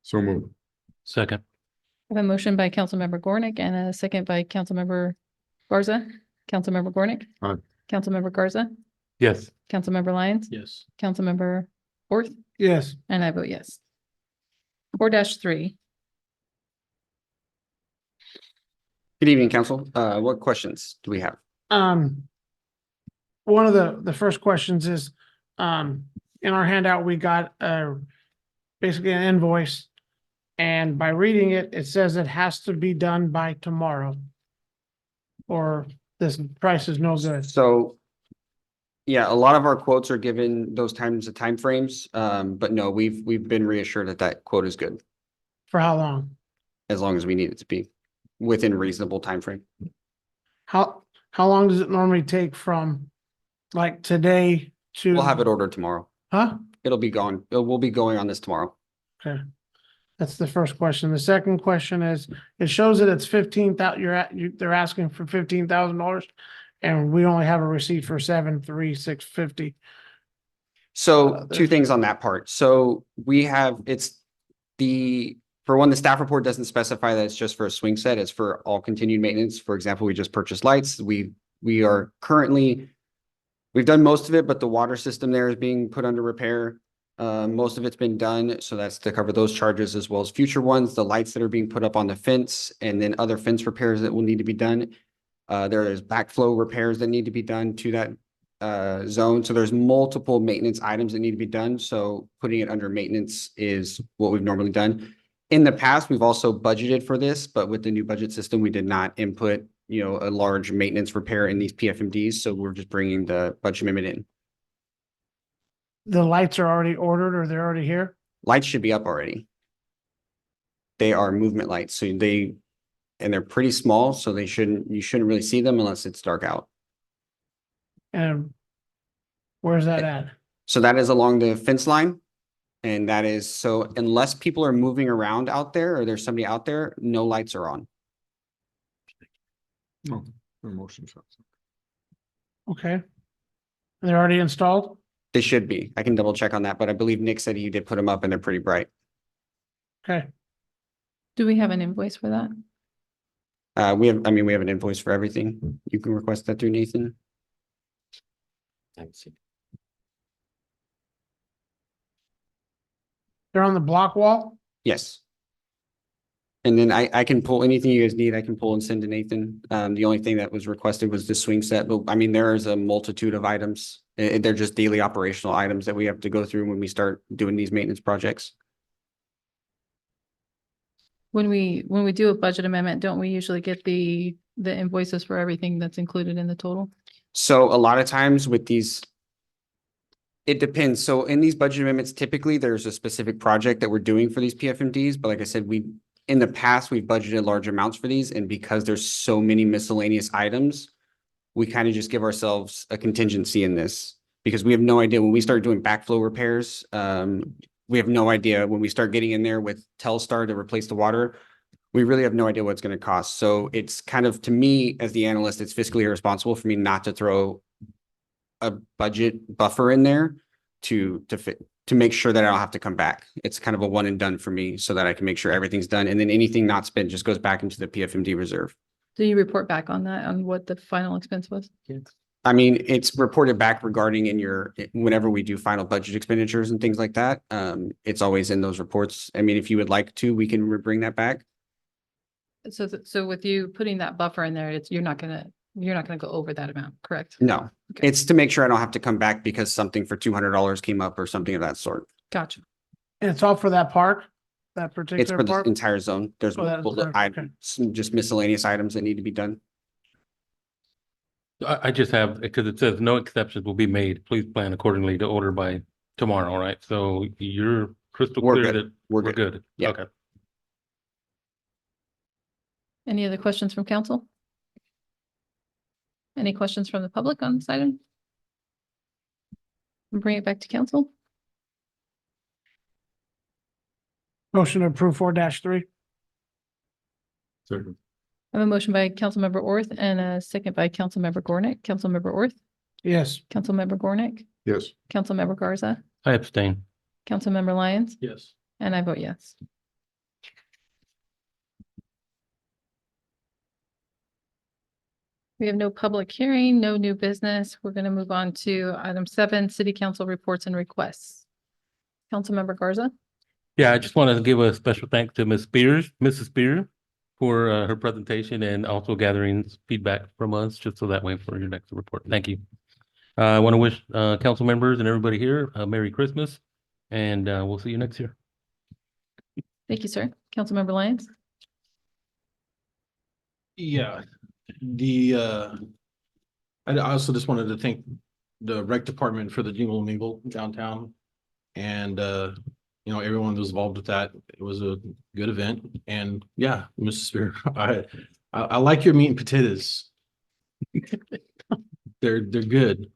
S5: So moved.
S6: Second.
S1: I have a motion by Councilmember Gornick and a second by Councilmember Garza. Councilmember Gornick.
S5: Aye.
S1: Councilmember Garza.
S6: Yes.
S1: Councilmember Lyons.
S6: Yes.
S1: Councilmember Orth.
S7: Yes.
S1: And I vote yes. 4-3.
S14: Good evening, council. What questions do we have?
S7: One of the first questions is, in our handout, we got basically an invoice. And by reading it, it says it has to be done by tomorrow. Or this price is no good.
S14: So, yeah, a lot of our quotes are given those times of timeframes. But no, we've been reassured that that quote is good
S7: For how long?
S14: as long as we need it to be within reasonable timeframe.
S7: How long does it normally take from like today to?
S14: We'll have it ordered tomorrow.
S7: Huh?
S14: It'll be gone. We'll be going on this tomorrow.
S7: Okay. That's the first question. The second question is, it shows that it's 15,000, they're asking for $15,000 and we only have a receipt for 7,350.
S14: So two things on that part. So we have, for one, the staff report doesn't specify that it's just for a swing set. It's for all continued maintenance. For example, we just purchased lights. We are currently, we've done most of it, but the water system there is being put under repair. Most of it's been done. So that's to cover those charges as well as future ones, the lights that are being put up on the fence, and then other fence repairs that will need to be done. There is backflow repairs that need to be done to that zone. So there's multiple maintenance items that need to be done. So putting it under maintenance is what we've normally done. In the past, we've also budgeted for this, but with the new budget system, we did not input, a large maintenance repair in these PFMDs. So we're just bringing the budget amendment in.
S7: The lights are already ordered or they're already here?
S14: Lights should be up already. They are movement lights, so they're pretty small, so you shouldn't really see them unless it's dark out.
S7: And where's that at?
S14: So that is along the fence line. And that is, so unless people are moving around out there or there's somebody out there, no lights are on.
S5: Oh, no motion shots.
S7: Okay. They're already installed?
S14: They should be. I can double check on that, but I believe Nick said he did put them up and they're pretty bright.
S7: Okay.
S1: Do we have an invoice for that?
S14: We have an invoice for everything. You can request that through Nathan.
S7: They're on the block wall?
S14: Yes. And then I can pull anything you guys need. I can pull and send to Nathan. The only thing that was requested was the swing set, but there is a multitude of items. They're just daily operational items that we have to go through when we start doing these maintenance projects.
S1: When we do a budget amendment, don't we usually get the invoices for everything that's included in the total?
S14: So a lot of times with these, it depends. So in these budget amendments, typically there's a specific project that we're doing for these PFMDs. But like I said, in the past, we've budgeted large amounts for these. And because there's so many miscellaneous items, we kind of just give ourselves a contingency in this because we have no idea when we start doing backflow repairs. We have no idea when we start getting in there with Telstar to replace the water. We really have no idea what it's going to cost. So it's kind of, to me, as the analyst, it's fiscally irresponsible for me not to throw a budget buffer in there to make sure that I don't have to come back. It's kind of a one and done for me so that I can make sure everything's done. And then anything not spent just goes back into the PFMD reserve.
S1: Do you report back on that, on what the final expense was?
S14: It's reported back regarding whenever we do final budget expenditures and things like that. It's always in those reports. If you would like to, we can bring that back.
S1: So with you putting that buffer in there, you're not gonna go over that amount, correct?
S14: No,
S1: Okay.
S14: It's to make sure I don't have to come back because something for $200 came up or something of that sort.
S1: Gotcha.
S7: And it's all for that park? That
S14: It's
S7: particular
S14: for the
S7: park?
S14: entire zone. There's
S7: Oh, that's
S14: multiple
S7: perfect. Okay.
S14: items, just miscellaneous items that need to be done.
S6: I just have, because it says no exceptions will be made. Please plan accordingly to order by tomorrow, right? So you're crystal
S13: We're
S6: clear
S13: good.
S6: that
S13: We're
S6: we're
S13: good.
S6: good?
S13: Yeah.
S6: Okay.
S1: Any other questions from council? Any questions from the public on this item? Bring it back to council.
S7: Motion to approve 4-3.
S5: Second.
S1: I have a motion by Councilmember Orth and a second by Councilmember Gornick. Councilmember Orth,
S7: Yes.
S1: Councilmember Gornick,
S5: Yes.
S1: Councilmember Garza,
S6: I abstain.
S1: Councilmember Lyons,
S6: Yes.
S1: and I vote yes. We have no public hearing, no new business. We're going to move on to item 7, city council reports and requests. Councilmember Garza.
S6: Yeah, I just want to give a special thanks to Mrs. Spears, for her presentation and also gathering feedback from us, just so that way for your next report. Thank you. I want to wish council members and everybody here a Merry Christmas, and we'll see you next year.
S1: Thank you, sir. Councilmember Lyons.
S15: Yeah, I also just wanted to thank the rec department for the Jingle Mingle downtown. And, everyone that was involved with that. It was a good event. And yeah, Mrs. Spear, I like your meat and potatoes. They're good.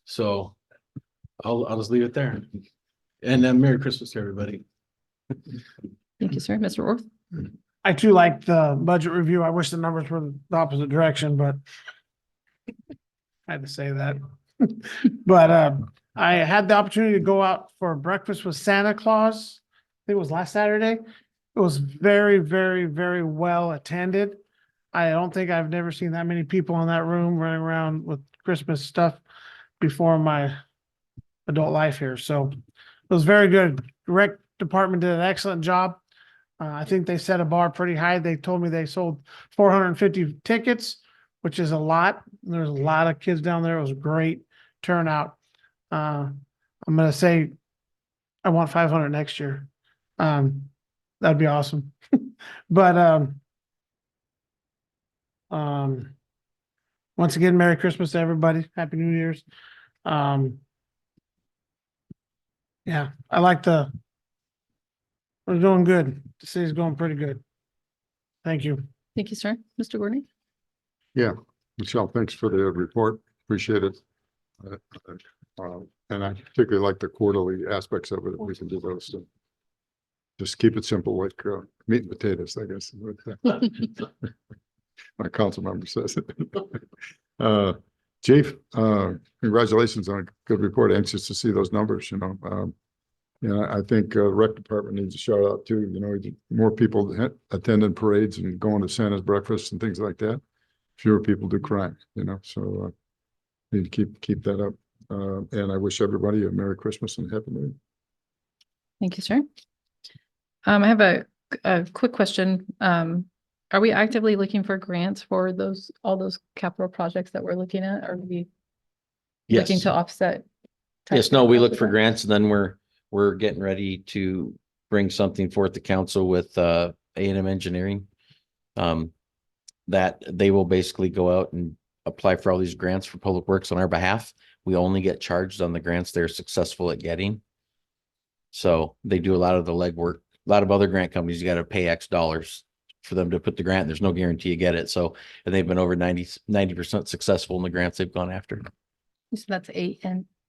S15: So I'll just leave it there. And Merry Christmas to everybody.
S1: Thank you, sir. Mr. Orth.
S7: I too like the budget review. I wish the numbers were the opposite direction, but I had to say that. But I had the opportunity to go out for breakfast with Santa Claus. I think it was last Saturday. It was very, very, very well attended. I don't think I've never seen that many people in that room running around with Christmas stuff before my adult life here. So it was very good. Rec department did an excellent job. I think they set a bar pretty high. They told me they sold 450 tickets, which is a lot. There's a lot of kids down there. It was a great turnout. I'm gonna say I want 500 next year. That'd be awesome. But once again, Merry Christmas to everybody. Happy New Year's. Yeah, we're doing good. The city's going pretty good. Thank you.
S1: Thank you, sir. Mr. Gordon.
S5: Yeah, Michelle, thanks for the report. Appreciate it. And I particularly like the quarterly aspects of it. If we can do those to just keep it simple, like meat and potatoes, I guess. My council member says it. Chief, congratulations on a good report. Anxious to see those numbers, I think rec department needs a shout out too. More people attending parades and going to Santa's breakfast and things like that. Fewer people do crime, so need to keep that up. And I wish everybody a Merry Christmas and Happy New Year.
S1: Thank you, sir. I have a quick question. Are we actively looking for grants for all those capital projects that we're looking at? Are we looking
S8: Yes.
S1: to offset?
S8: Yes, no, we look for grants and then we're getting ready to bring something forth to council with A&M Engineering. That they will basically go out and apply for all these grants for public works on our behalf. We only get charged on the grants they're successful at getting. So they do a lot of the legwork. A lot of other grant companies, you got to pay X dollars for them to put the grant. There's no guarantee you get it. So, and they've been over 90% successful in the grants they've gone after.
S1: So that's A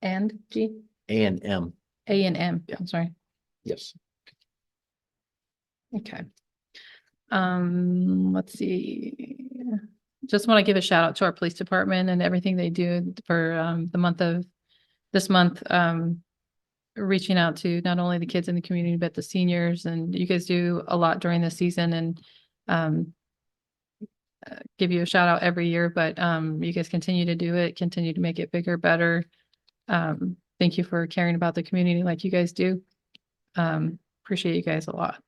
S1: and G?
S8: A&M.
S1: A and M. I'm sorry.
S8: Yes.
S1: Okay. Let's see. Just want to give a shout out to our police department and everything they do for this month, reaching out to not only the kids in the community, but the seniors, and you guys do a lot during the season, and give you a shout out every year, but you guys continue to do it, continue to make it bigger, better. Thank you for caring about the community like you guys do. Appreciate you guys a lot.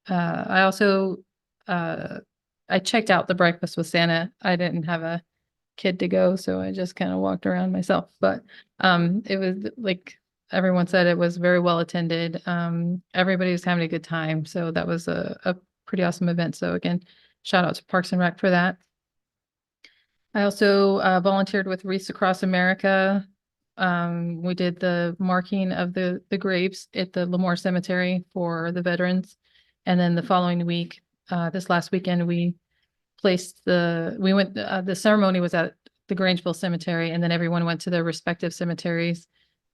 S1: I also, I checked out the breakfast with Santa. I didn't have a kid to go, so I just kind of walked around myself, but it was like everyone said, it was very well attended. Everybody was having a good time. So that was a pretty awesome event. So again, shout out to Parks and Rec for that. I also volunteered with Wreaths Across America we did the marking of the graves at the Lemoore Cemetery for the veterans. And then the following week, this last weekend, we placed the ceremony was at the Grangeville Cemetery, and then everyone went to their respective cemeteries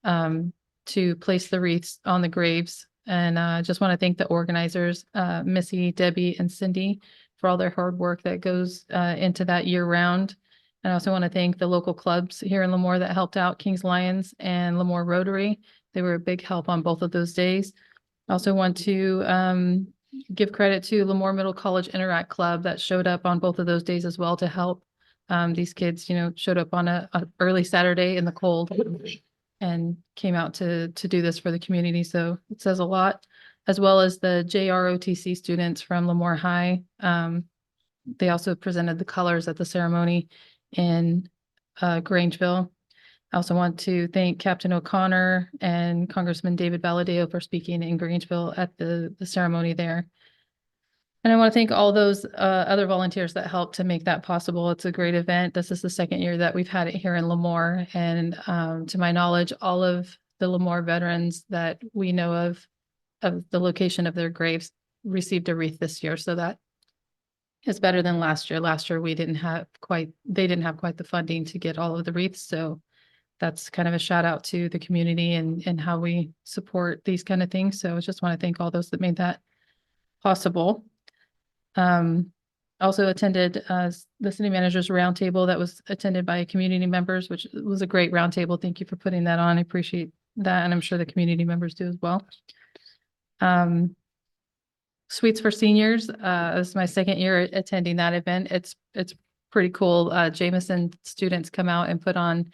S1: to place the wreaths on the graves. And I just want to thank the organizers, Missy, Debbie, and Cindy, for all their hard work that goes into that year round. And I also want to thank the local clubs here in Lemoore that helped out, Kings Lions and Lemoore Rotary. They were a big help on both of those days. I also want to give credit to Lemoore Middle College Interact Club that showed up on both of those days as well to help. These kids, showed up on a early Saturday in the cold and came out to do this for the community. So it says a lot, as well as the JROTC students from Lemoore High. They also presented the colors at the ceremony in Grangeville. I also want to thank Captain O'Connor and Congressman David Valadeo for speaking in Grangeville at the ceremony there. And I want to thank all those other volunteers that helped to make that possible. It's a great event. This is the second year that we've had it here in Lemoore. And to my knowledge, all of the Lemoore veterans that we know of the location of their graves received a wreath this year. So that is better than last year. Last year, they didn't have quite the funding to get all of the wreaths. So that's kind of a shout out to the community and how we support these kind of things. So I just want to thank all those that made that possible. Also attended the city manager's roundtable that was attended by community members, which was a great roundtable. Thank you for putting that on. I appreciate that. And I'm sure the community members do as well. Suites for Seniors, this is my second year attending that event. It's pretty cool. Jameson students come out and put on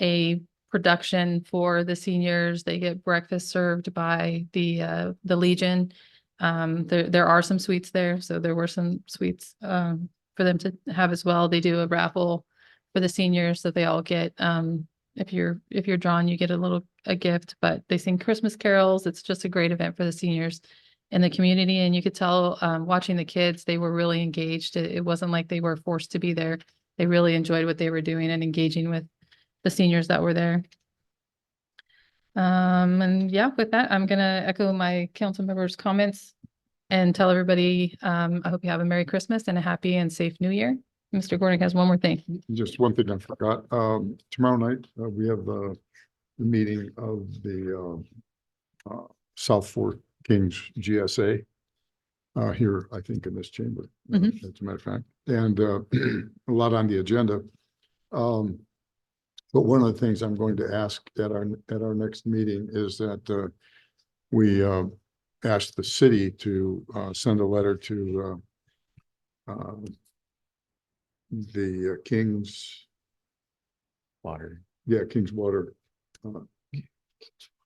S1: a production for the seniors. They get breakfast served by the Legion. There are some suites there, so there were some suites for them to have as well. They do a raffle for the seniors that they all get. If you're drawn, you get a gift, but they sing Christmas carols. It's just a great event for the seniors in the community. And you could tell watching the kids, they were really engaged. It wasn't like they were forced to be there. They really enjoyed what they were doing and engaging with the seniors that were there. And yeah, with that, I'm gonna echo my council members' comments and tell everybody, I hope you have a Merry Christmas and a happy and safe New Year. Mr. Gordon has one more thing.
S5: Just one thing I forgot. Tomorrow night, we have the meeting of the South Fork Kings GSA here, I think, in this chamber, as a matter of fact, and a lot on the agenda. But one of the things I'm going to ask at our next meeting is that we ask the city to send a letter to the Kings Water. Yeah, Kings Water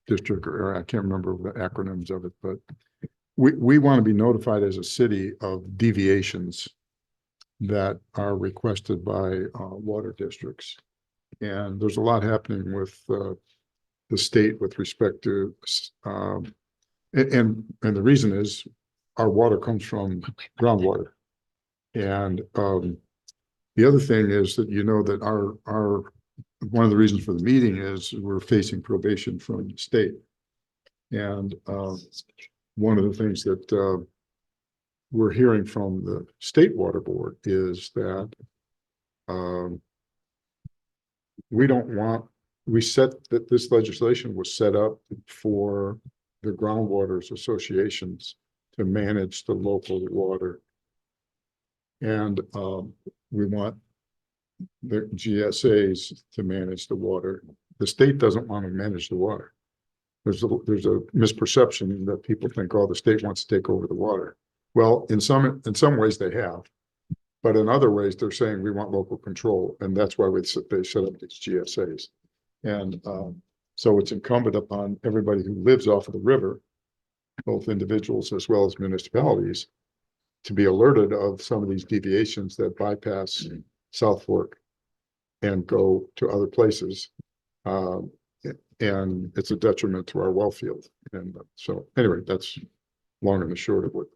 S5: District, or I can't remember the acronyms of it, but we want to be notified as a city of deviations that are requested by water districts. And there's a lot happening with the state with respect to, and the reason is our water comes from groundwater. And the other thing is that that our one of the reasons for the meeting is we're facing probation from the state. And one of the things that we're hearing from the State Water Board is that this legislation was set up for the groundwaters associations to manage the local water. And we want the GSAs to manage the water. The state doesn't want to manage the water. There's a misperception that people think, oh, the state wants to take over the water. Well, in some ways they have, but in other ways they're saying we want local control, and that's why they set up these GSAs. And so it's incumbent upon everybody who lives off of the river, both individuals as well as municipalities, to be alerted of some of these deviations that bypass South Fork and go to other places. And it's a detriment to our well field. And so anyway, that's long and the short of what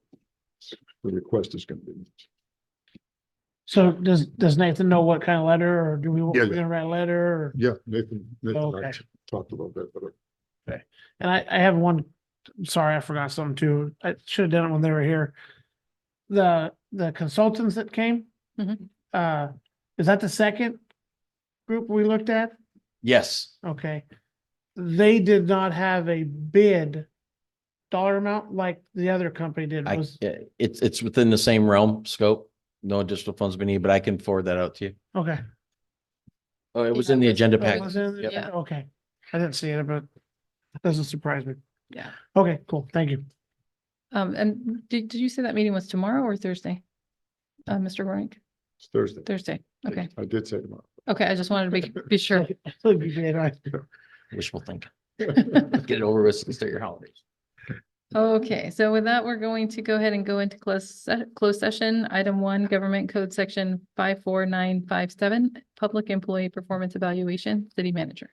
S5: the request is going to be.
S7: So does Nathan know what kind of letter, or do we,
S5: Yeah,
S7: we're
S5: yeah.
S7: gonna write a letter, or?
S5: Yeah, Nathan
S7: Okay.
S5: actually talked a little bit, but
S7: And I have one, sorry, I forgot something too. I should have done it when they were here. The consultants that came,
S1: Mhm.
S7: is that the second group we looked at?
S8: Yes,
S7: Okay. They did not have a bid dollar amount like the other company did. Was,
S8: it's within the same realm scope. No additional funds been needed, but I can forward that out to you.
S7: okay.
S8: Oh, it was
S1: Yeah,
S8: in the
S1: it was-
S8: agenda
S7: Oh,
S8: pack.
S7: was it?
S8: Yep.
S1: Yeah.
S7: Okay. I didn't see it, but it doesn't surprise me.
S1: Yeah.
S7: Okay, cool. Thank you.
S1: And did you say that meeting was tomorrow or Thursday? Mr. Roink?
S5: it's Thursday.
S1: Thursday. Okay.
S5: I did say tomorrow.
S1: Okay, I just wanted to be sure.
S8: Wishful thinking. Get it over with and start your holidays.
S1: Okay, so with that, we're going to go ahead and go into closed session. Item 1, Government Code Section 54957, Public Employee Performance Evaluation, City Manager.